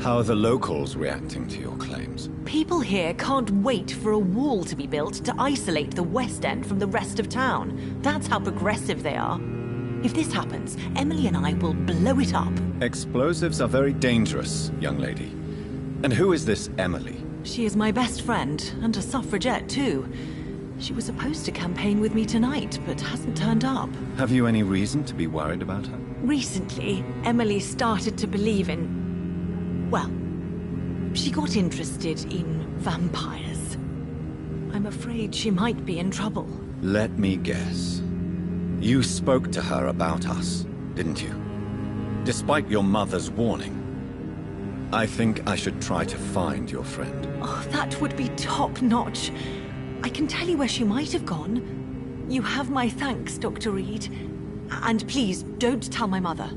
How are the locals reacting to your claims? People here can't wait for a wall to be built to isolate the West End from the rest of town. That's how progressive they are. If this happens, Emily and I will blow it up. Explosives are very dangerous, young lady. And who is this Emily? She is my best friend, and a suffragette too. She was supposed to campaign with me tonight, but hasn't turned up. Have you any reason to be worried about her? Recently, Emily started to believe in... well, she got interested in vampires. I'm afraid she might be in trouble. Let me guess. You spoke to her about us, didn't you? Despite your mother's warning, I think I should try to find your friend. Oh, that would be top-notch. I can tell you where she might have gone. You have my thanks, Dr. Reed. And please, don't tell my mother.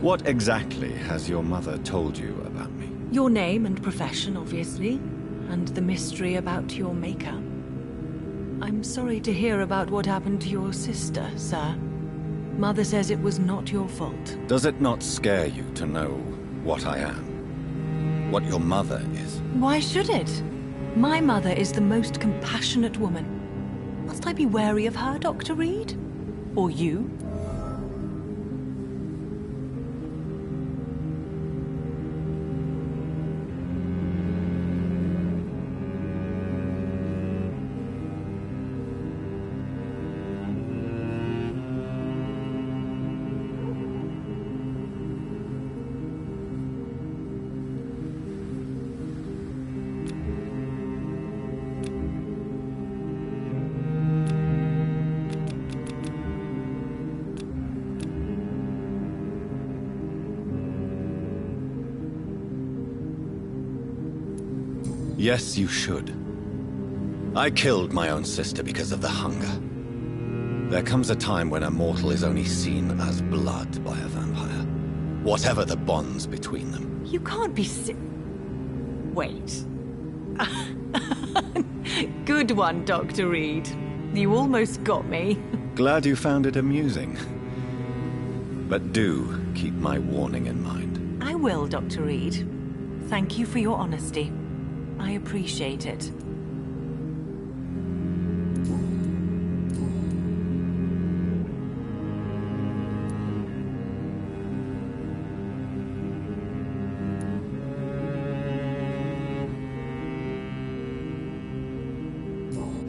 What exactly has your mother told you about me? Your name and profession, obviously. And the mystery about your maker. I'm sorry to hear about what happened to your sister, sir. Mother says it was not your fault. Does it not scare you to know what I am? What your mother is? Why should it? My mother is the most compassionate woman. Must I be wary of her, Dr. Reed? Or you? Yes, you should. I killed my own sister because of the hunger. There comes a time when a mortal is only seen as blood by a vampire, whatever the bonds between them. You can't be Wait. Good one, Dr. Reed. You almost got me. Glad you found it amusing. But do keep my warning in mind. I will, Dr. Reed. Thank you for your honesty. I appreciate it.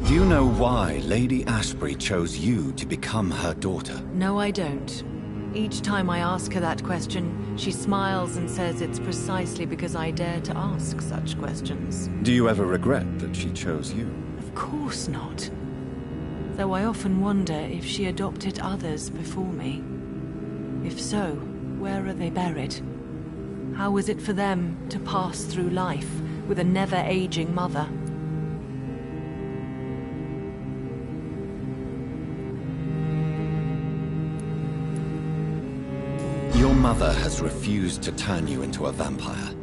Do you know why Lady Ashbury chose you to become her daughter? No, I don't. Each time I ask her that question, she smiles and says it's precisely because I dare to ask such questions. Do you ever regret that she chose you? Of course not. Though I often wonder if she adopted others before me. If so, where are they buried? How was it for them to pass through life with a never-aging mother? Your mother has refused to turn you into a vampire.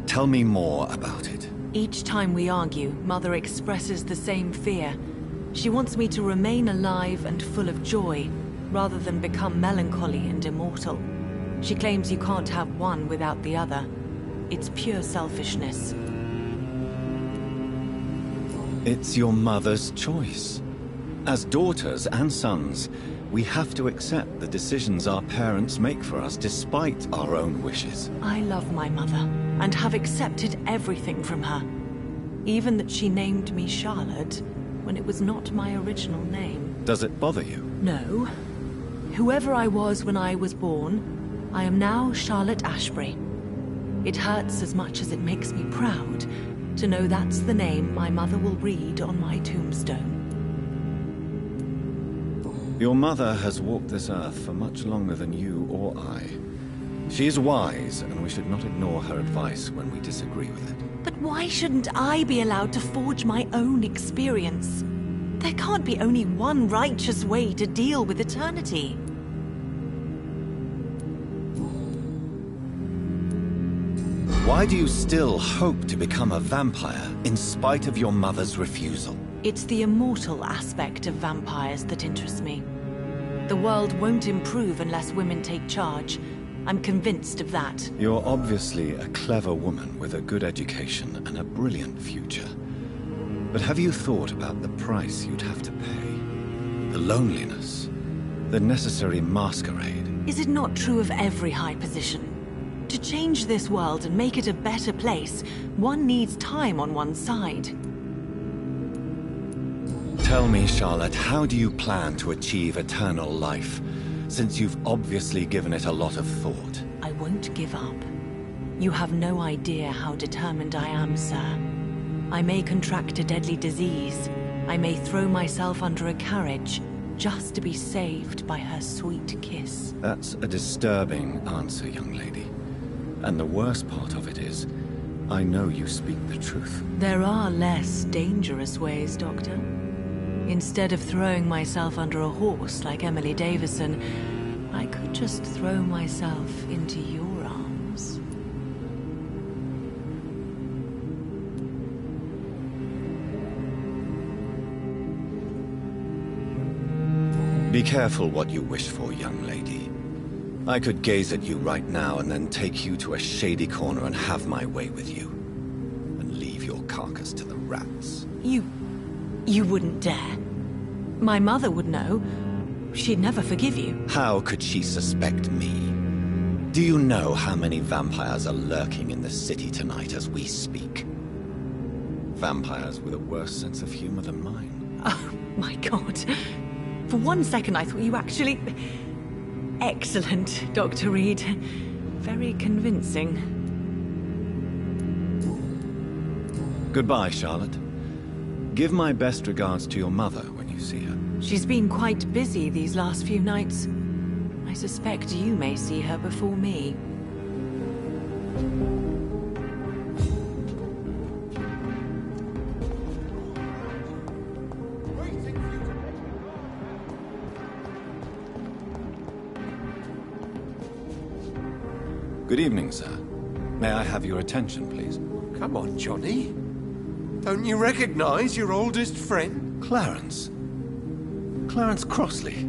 Tell me more about it. Each time we argue, Mother expresses the same fear. She wants me to remain alive and full of joy, rather than become melancholy and immortal. She claims you can't have one without the other. It's pure selfishness. It's your mother's choice. As daughters and sons, we have to accept the decisions our parents make for us despite our own wishes. I love my mother, and have accepted everything from her. Even that she named me Charlotte, when it was not my original name. Does it bother you? No. Whoever I was when I was born, I am now Charlotte Ashbury. It hurts as much as it makes me proud to know that's the name my mother will read on my tombstone. Your mother has walked this earth for much longer than you or I. She is wise, and we should not ignore her advice when we disagree with it. But why shouldn't I be allowed to forge my own experience? There can't be only one righteous way to deal with eternity. Why do you still hope to become a vampire in spite of your mother's refusal? It's the immortal aspect of vampires that interests me. The world won't improve unless women take charge. I'm convinced of that. You're obviously a clever woman with a good education and a brilliant future. But have you thought about the price you'd have to pay? The loneliness, the necessary masquerade. Is it not true of every high position? To change this world and make it a better place, one needs time on one's side. Tell me, Charlotte, how do you plan to achieve eternal life, since you've obviously given it a lot of thought? I won't give up. You have no idea how determined I am, sir. I may contract a deadly disease. I may throw myself under a carriage just to be saved by her sweet kiss. That's a disturbing answer, young lady. And the worst part of it is, I know you speak the truth. There are less dangerous ways, Doctor. Instead of throwing myself under a horse like Emily Davison, I could just throw myself into your arms. Be careful what you wish for, young lady. I could gaze at you right now and then take you to a shady corner and have my way with you. And leave your carcass to the rats. You wouldn't dare. My mother would know. She'd never forgive you. How could she suspect me? Do you know how many vampires are lurking in the city tonight as we speak? Vampires with a worse sense of humor than mine. Oh, my God. For one second, I thought you actually... Excellent, Dr. Reed. Very convincing. Goodbye, Charlotte. Give my best regards to your mother when you see her. She's been quite busy these last few nights. I suspect you may see her before me. Good evening, sir. May I have your attention, please? Come on, Johnny. Don't you recognize your oldest friend? Clarence. Clarence Crossley.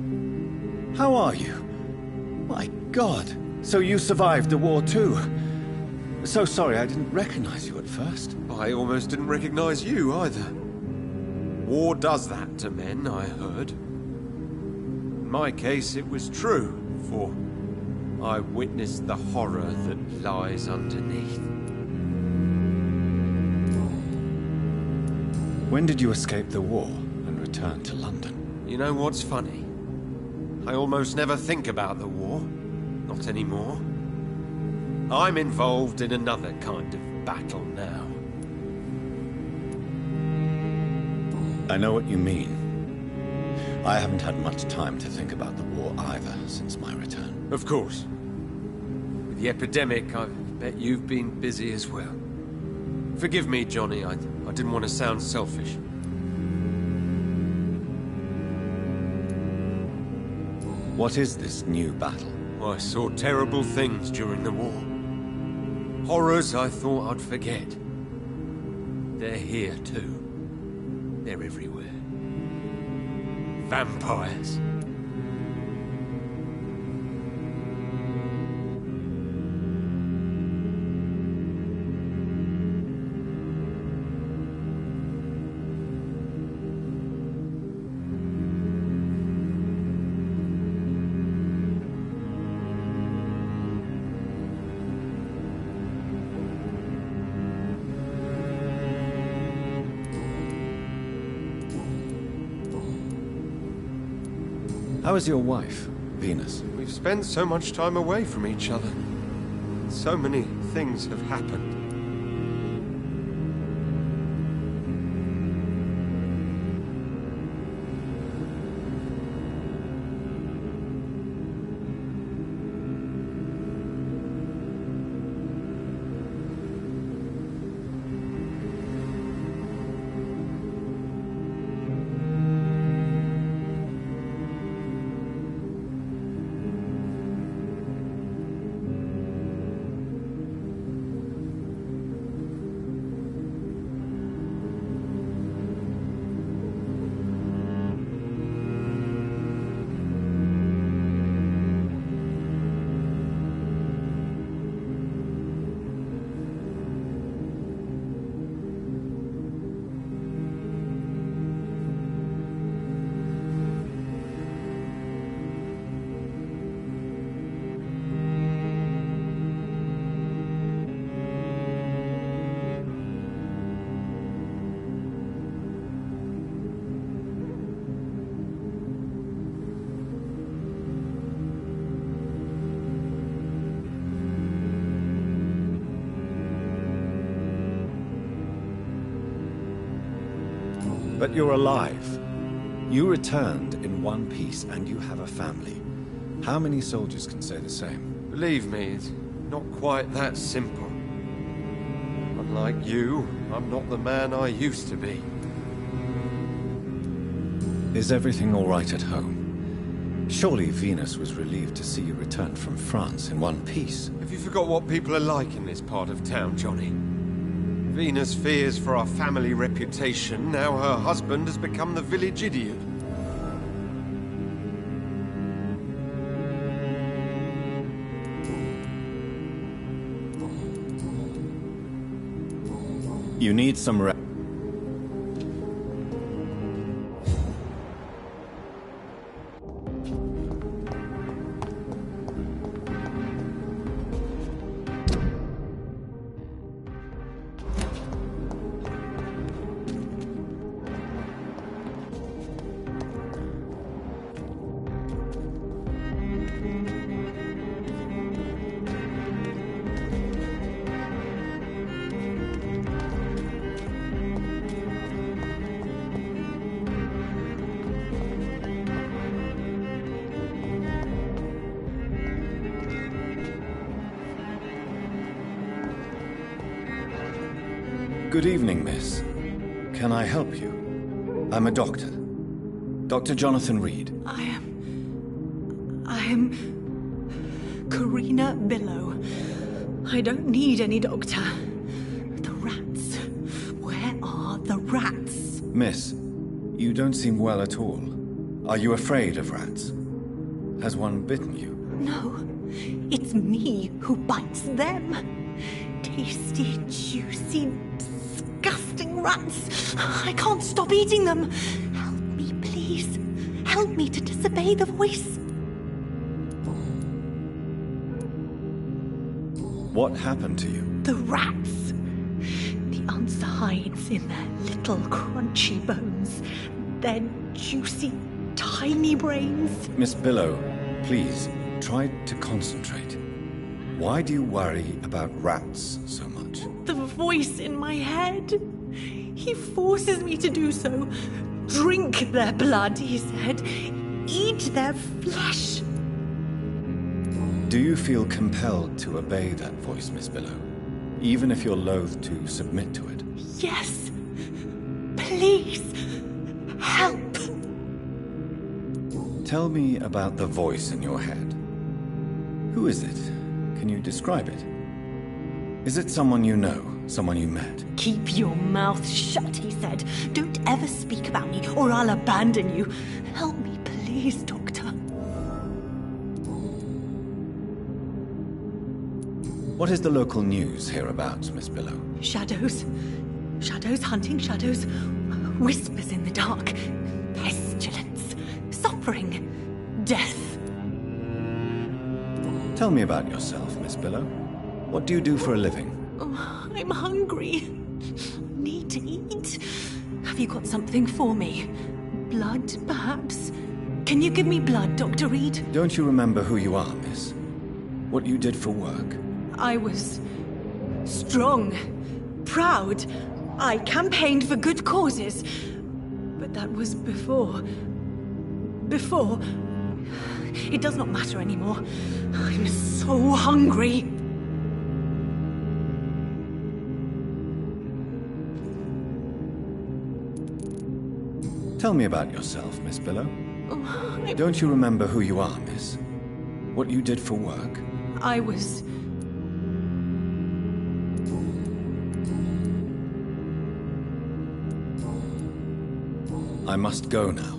How are you? My God. So you survived the war too. So sorry I didn't recognize you at first. I almost didn't recognize you either. War does that to men, I heard. In my case, it was true, for I witnessed the horror that lies underneath. When did you escape the war and return to London? You know what's funny? I almost never think about the war. Not anymore. I'm involved in another kind of battle now. I know what you mean. I haven't had much time to think about the war either since my return. Of course. With the epidemic, I bet you've been busy as well. Forgive me, Johnny, I didn't want to sound selfish. What is this new battle? I saw terrible things during the war. Horrors I thought I'd forget. They're here too. They're everywhere. Vampires. How is your wife, Venus? We've spent so much time away from each other. So many things have happened. But you're alive. You returned in one piece, and you have a family. How many soldiers can say the same? Believe me, it's not quite that simple. Unlike you, I'm not the man I used to be. Is everything all right at home? Surely Venus was relieved to see you return from France in one piece. Have you forgot what people are like in this part of town, Johnny? Venus fears for our family reputation. Now her husband has become the village idiot. You need some rest. Good evening, miss. Can I help you? I'm a doctor. Dr. Jonathan Reed. I am Karina Billow. I don't need any doctor. The rats. Where are the rats? Miss, you don't seem well at all. Are you afraid of rats? Has one bitten you? No, it's me who bites them. Tasty, juicy, disgusting rats. I can't stop eating them. Help me, please. Help me to disobey the voice. What happened to you? The rats. The answer hides in their little crunchy bones. Their juicy, tiny brains. Miss Billow, please, try to concentrate. Why do you worry about rats so much? The voice in my head. He forces me to do so. Drink their blood, he said. Eat their flesh. Do you feel compelled to obey that voice, Miss Billow? Even if you're loath to submit to it? Yes. Please. Help. Tell me about the voice in your head. Who is it? Can you describe it? Is it someone you know? Someone you met? Keep your mouth shut, he said. Don't ever speak about me, or I'll abandon you. Help me, please, Doctor. What is the local news hereabouts, Miss Billow? Shadows. Shadows hunting shadows. Whispers in the dark. Pestilence. Suffering. Death. Tell me about yourself, Miss Billow. What do you do for a living? Oh, I'm hungry. Need to eat. Have you got something for me? Blood, perhaps? Can you give me blood, Dr. Reed? Don't you remember who you are, miss? What you did for work? I was strong, proud. I campaigned for good causes. But that was before. Before. It does not matter anymore. I'm so hungry. Tell me about yourself, Miss Billow. Oh, Don't you remember who you are, miss? What you did for work? I was... I must go now.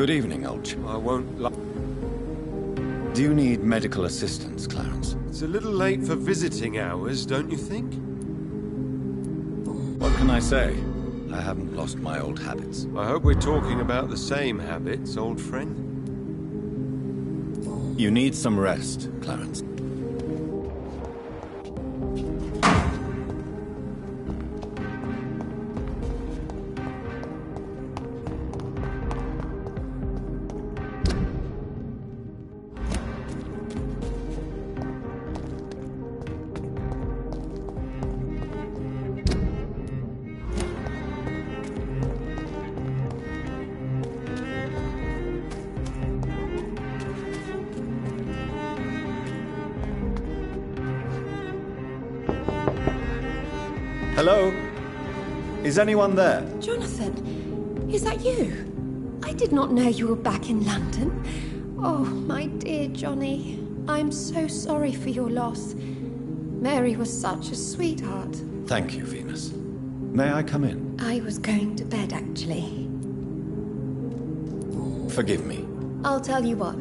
Good evening, old chap. I won't lie. Do you need medical assistance, Clarence? It's a little late for visiting hours, don't you think? What can I say? I haven't lost my old habits. I hope we're talking about the same habits, old friend. You need some rest, Clarence. Hello? Is anyone there? Jonathan, is that you? I did not know you were back in London. Oh, my dear Johnny, I'm so sorry for your loss. Mary was such a sweetheart. Thank you, Venus. May I come in? I was going to bed, actually. Forgive me. I'll tell you what.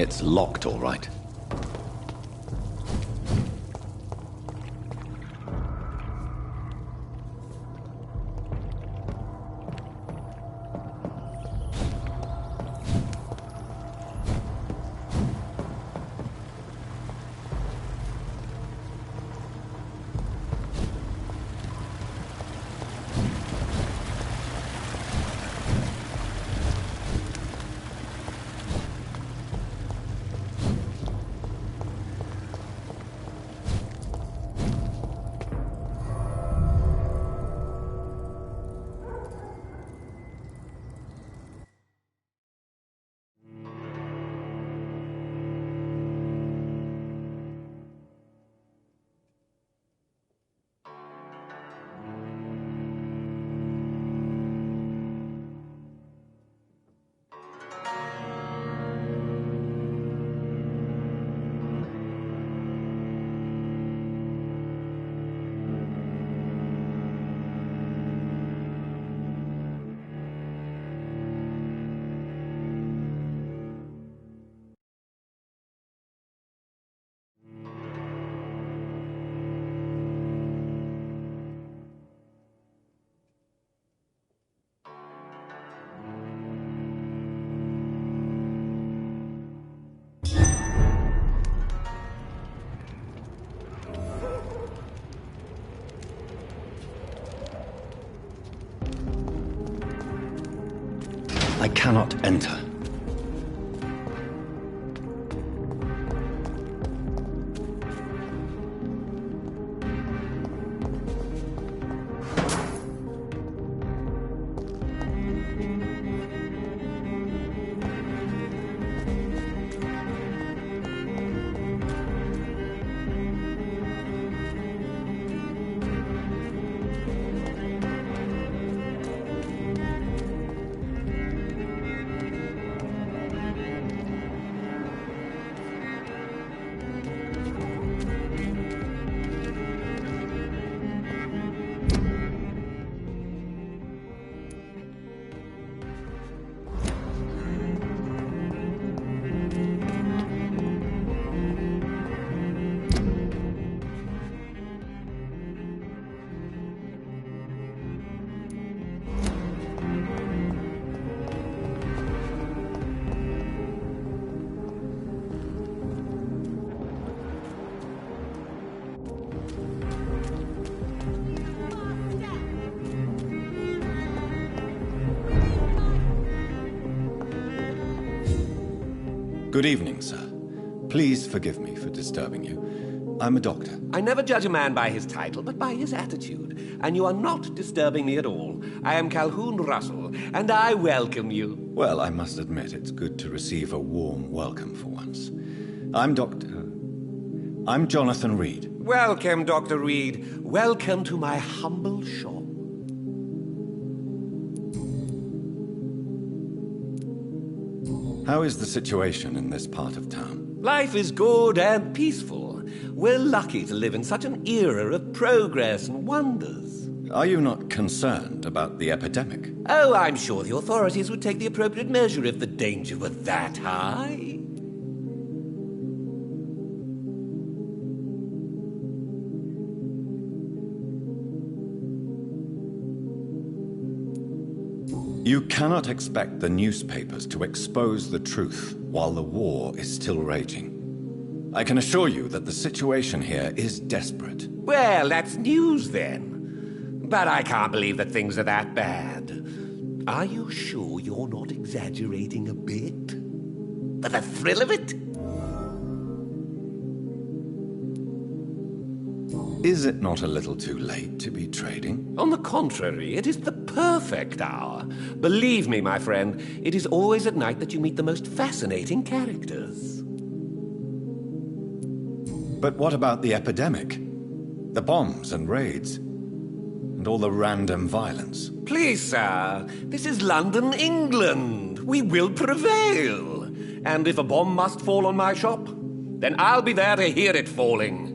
It's locked, all right. I cannot enter. Good evening, sir. Please forgive me for disturbing you. I'm a doctor. I never judge a man by his title, but by his attitude. And you are not disturbing me at all. I am Calhoun Russell, and I welcome you. Well, I must admit it's good to receive a warm welcome for once. I'm Jonathan Reed. Welcome, Dr. Reed. Welcome to my humble shop. How is the situation in this part of town? Life is good and peaceful. We're lucky to live in such an era of progress and wonders. Are you not concerned about the epidemic? Oh, I'm sure the authorities would take the appropriate measure if the danger were that high. You cannot expect the newspapers to expose the truth while the war is still raging. I can assure you that the situation here is desperate. Well, that's news then. But I can't believe that things are that bad. Are you sure you're not exaggerating a bit? For the thrill of it? Is it not a little too late to be trading? On the contrary, it is the perfect hour. Believe me, my friend, it is always at night that you meet the most fascinating characters. But what about the epidemic? The bombs and raids? And all the random violence? Please, sir, this is London, England. We will prevail. And if a bomb must fall on my shop, then I'll be there to hear it falling.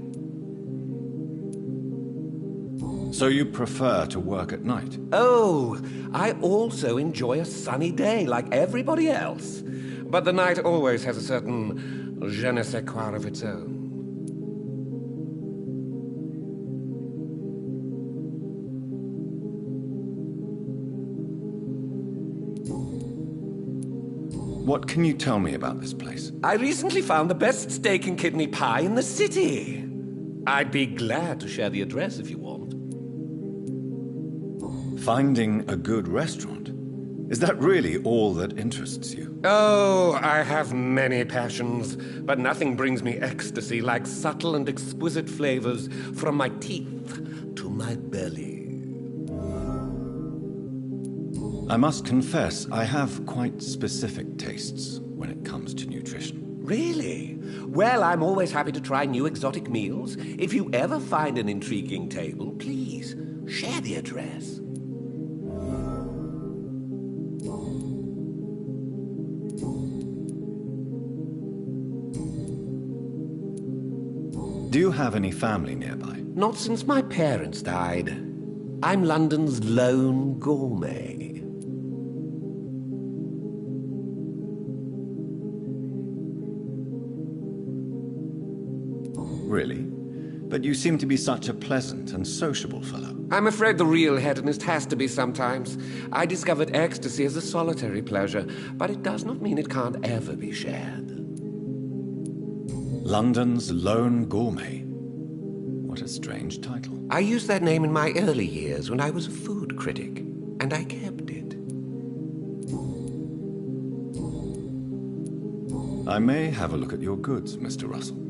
So you prefer to work at night? Oh, I also enjoy a sunny day like everybody else. but the night always has a certain je ne sais quoi of its own. What can you tell me about this place? I recently found the best steak and kidney pie in the city. I'd be glad to share the address if you want. Finding a good restaurant? Is that really all that interests you? Oh, I have many passions, but nothing brings me ecstasy like subtle and exquisite flavors from my teeth to my belly. I must confess, I have quite specific tastes when it comes to nutrition. Really? Well, I'm always happy to try new exotic meals. If you ever find an intriguing table, please share the address. Do you have any family nearby? Not since my parents died. I'm London's lone gourmet. Really? But you seem to be such a pleasant and sociable fellow. I'm afraid the real hedonist has to be sometimes. I discovered ecstasy as a solitary pleasure, but it does not mean it can't ever be shared. London's lone gourmet. What a strange title. I used that name in my early years when I was a food critic, and I kept it. I may have a look at your goods, Mr. Russell.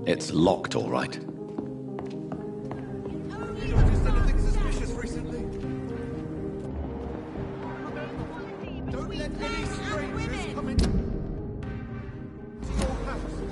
It's locked, all right. Noticed anything suspicious recently? Don't let any strangers come in to your house.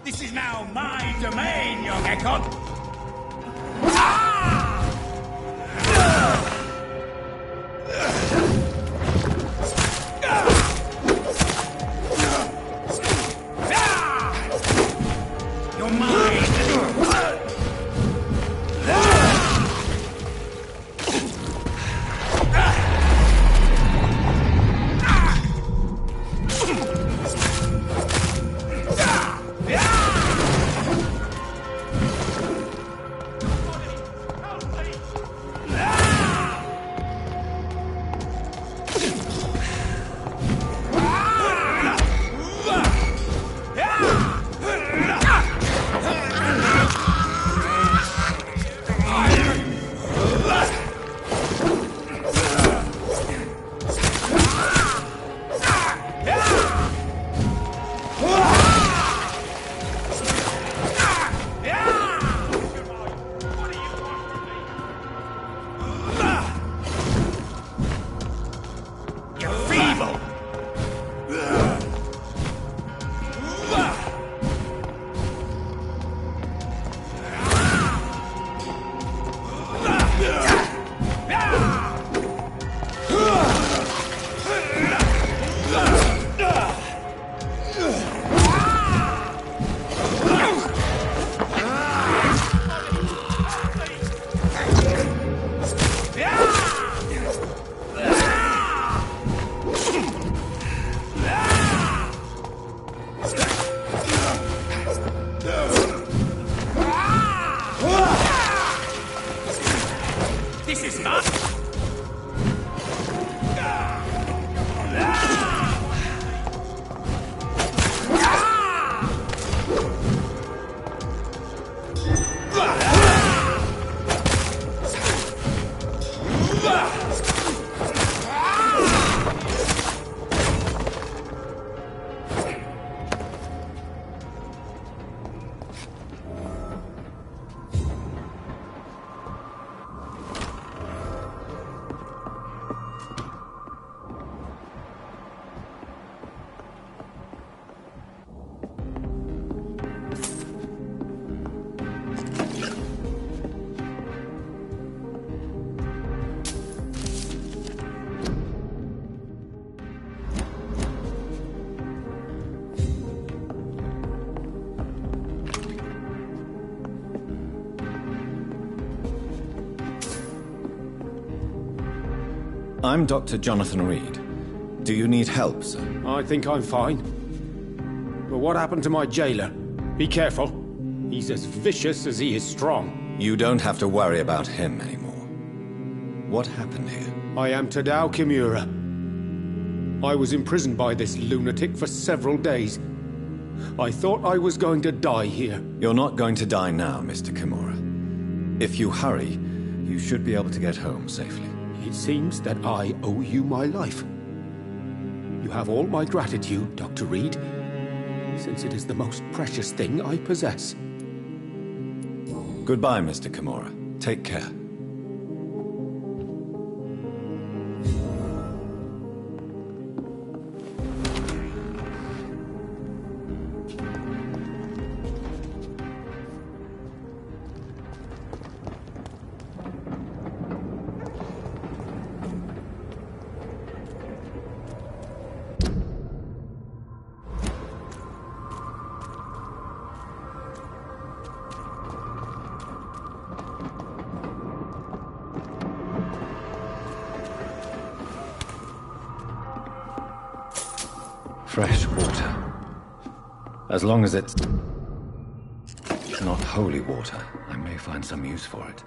This is now my domain, young Ekon! You're mine! I'm Dr. Jonathan Reed. Do you need help, sir? I think I'm fine. But what happened to my jailer? Be careful. He's as vicious as he is strong. You don't have to worry about him anymore. What happened here? I am Tadao Kimura. I was imprisoned by this lunatic for several days. I thought I was going to die here. You're not going to die now, Mr. Kimura. If you hurry, you should be able to get home safely. It seems that I owe you my life. You have all my gratitude, Dr. Reed, since it is the most precious thing I possess. Goodbye, Mr. Kimura. Take care. Fresh water. As long as it's not holy water, I may find some use for it.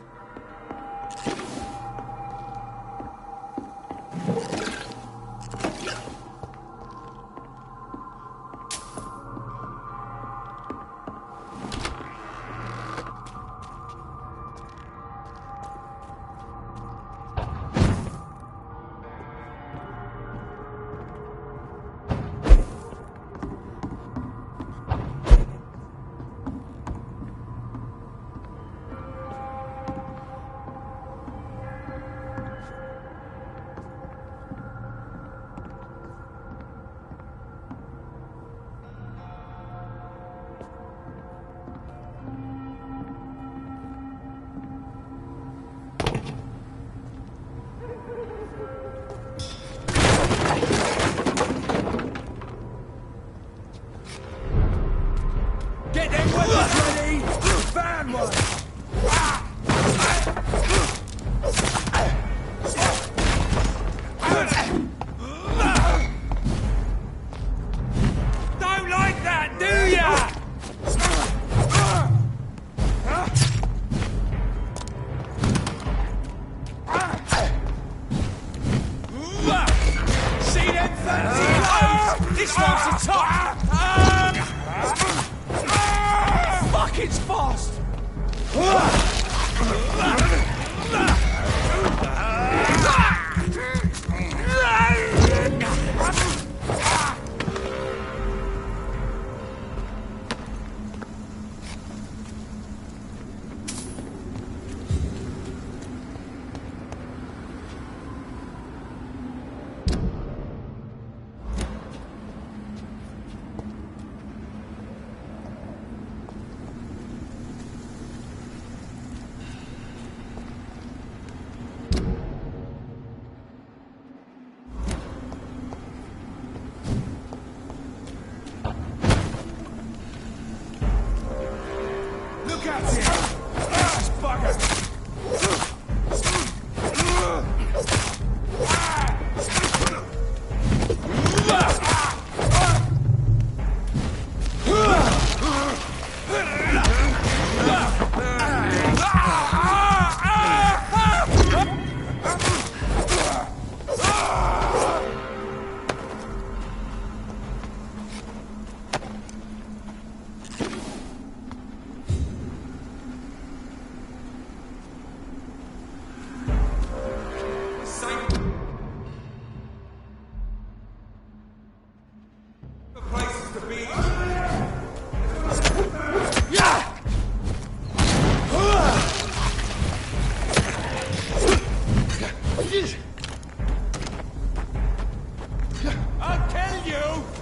I'll tell you!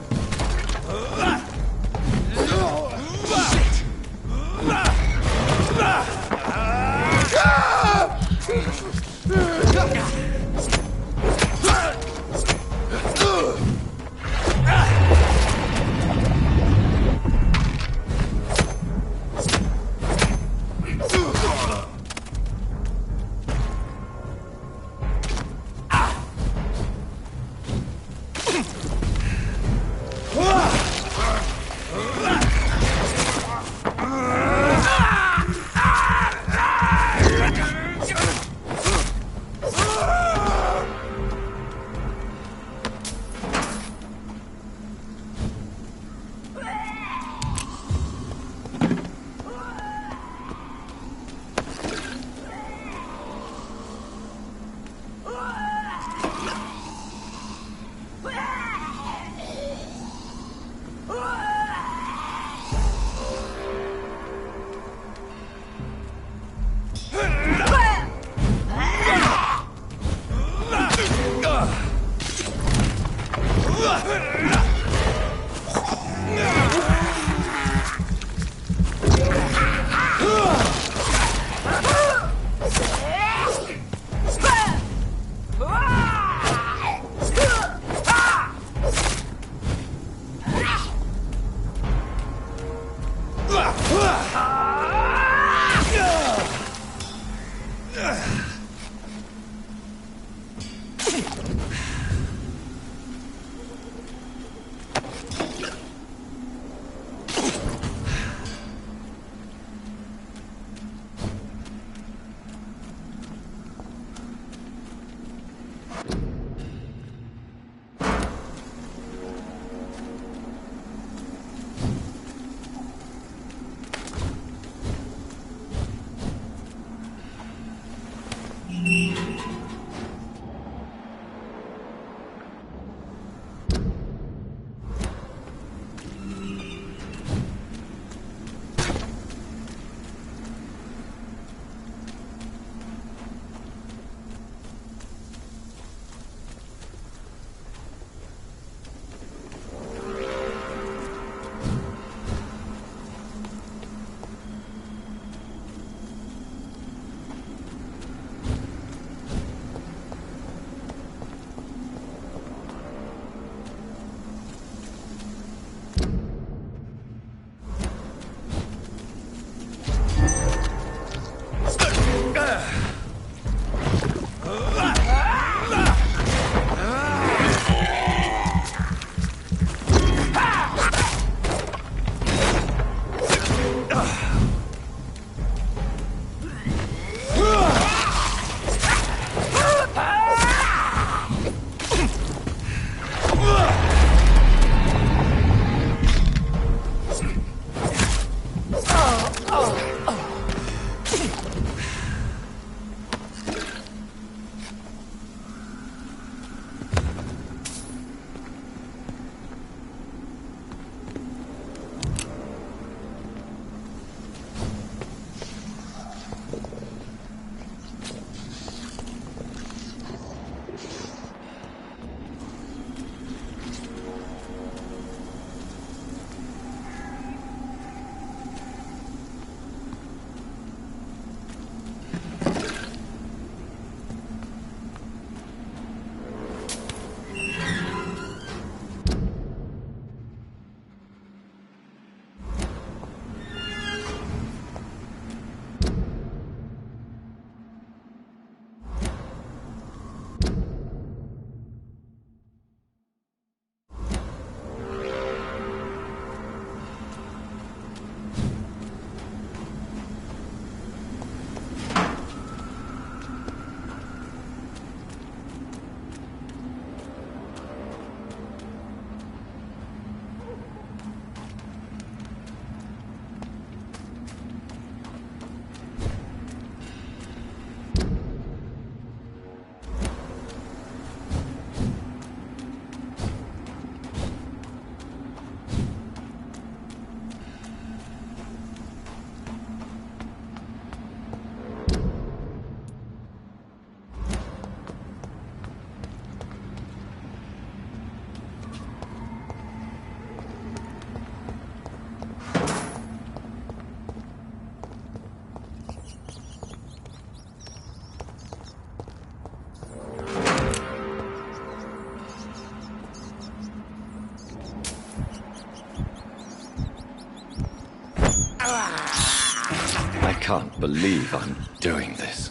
can't believe I'm doing this.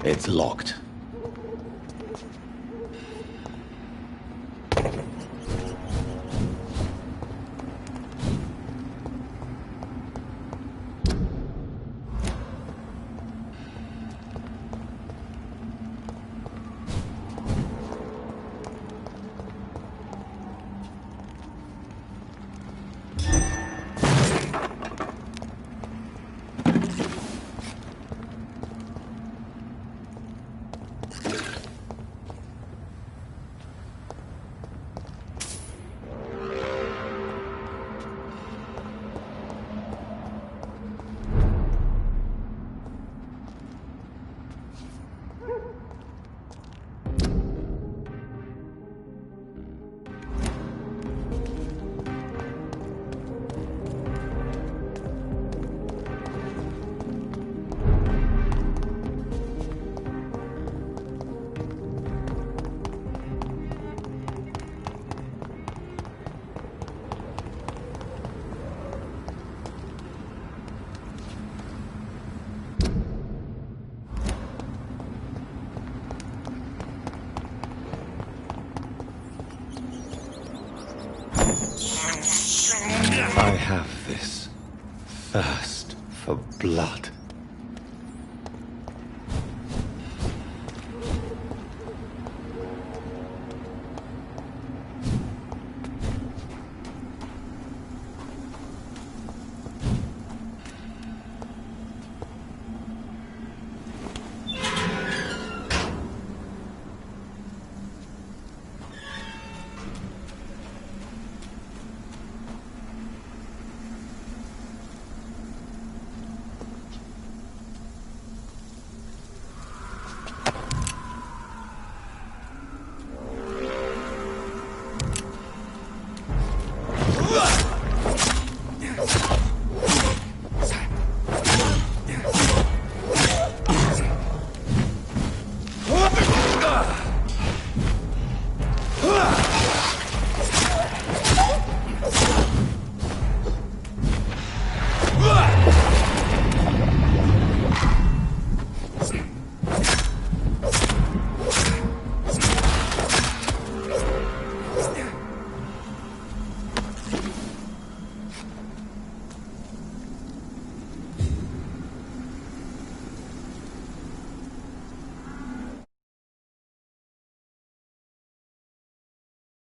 It's locked. I have this thirst for blood.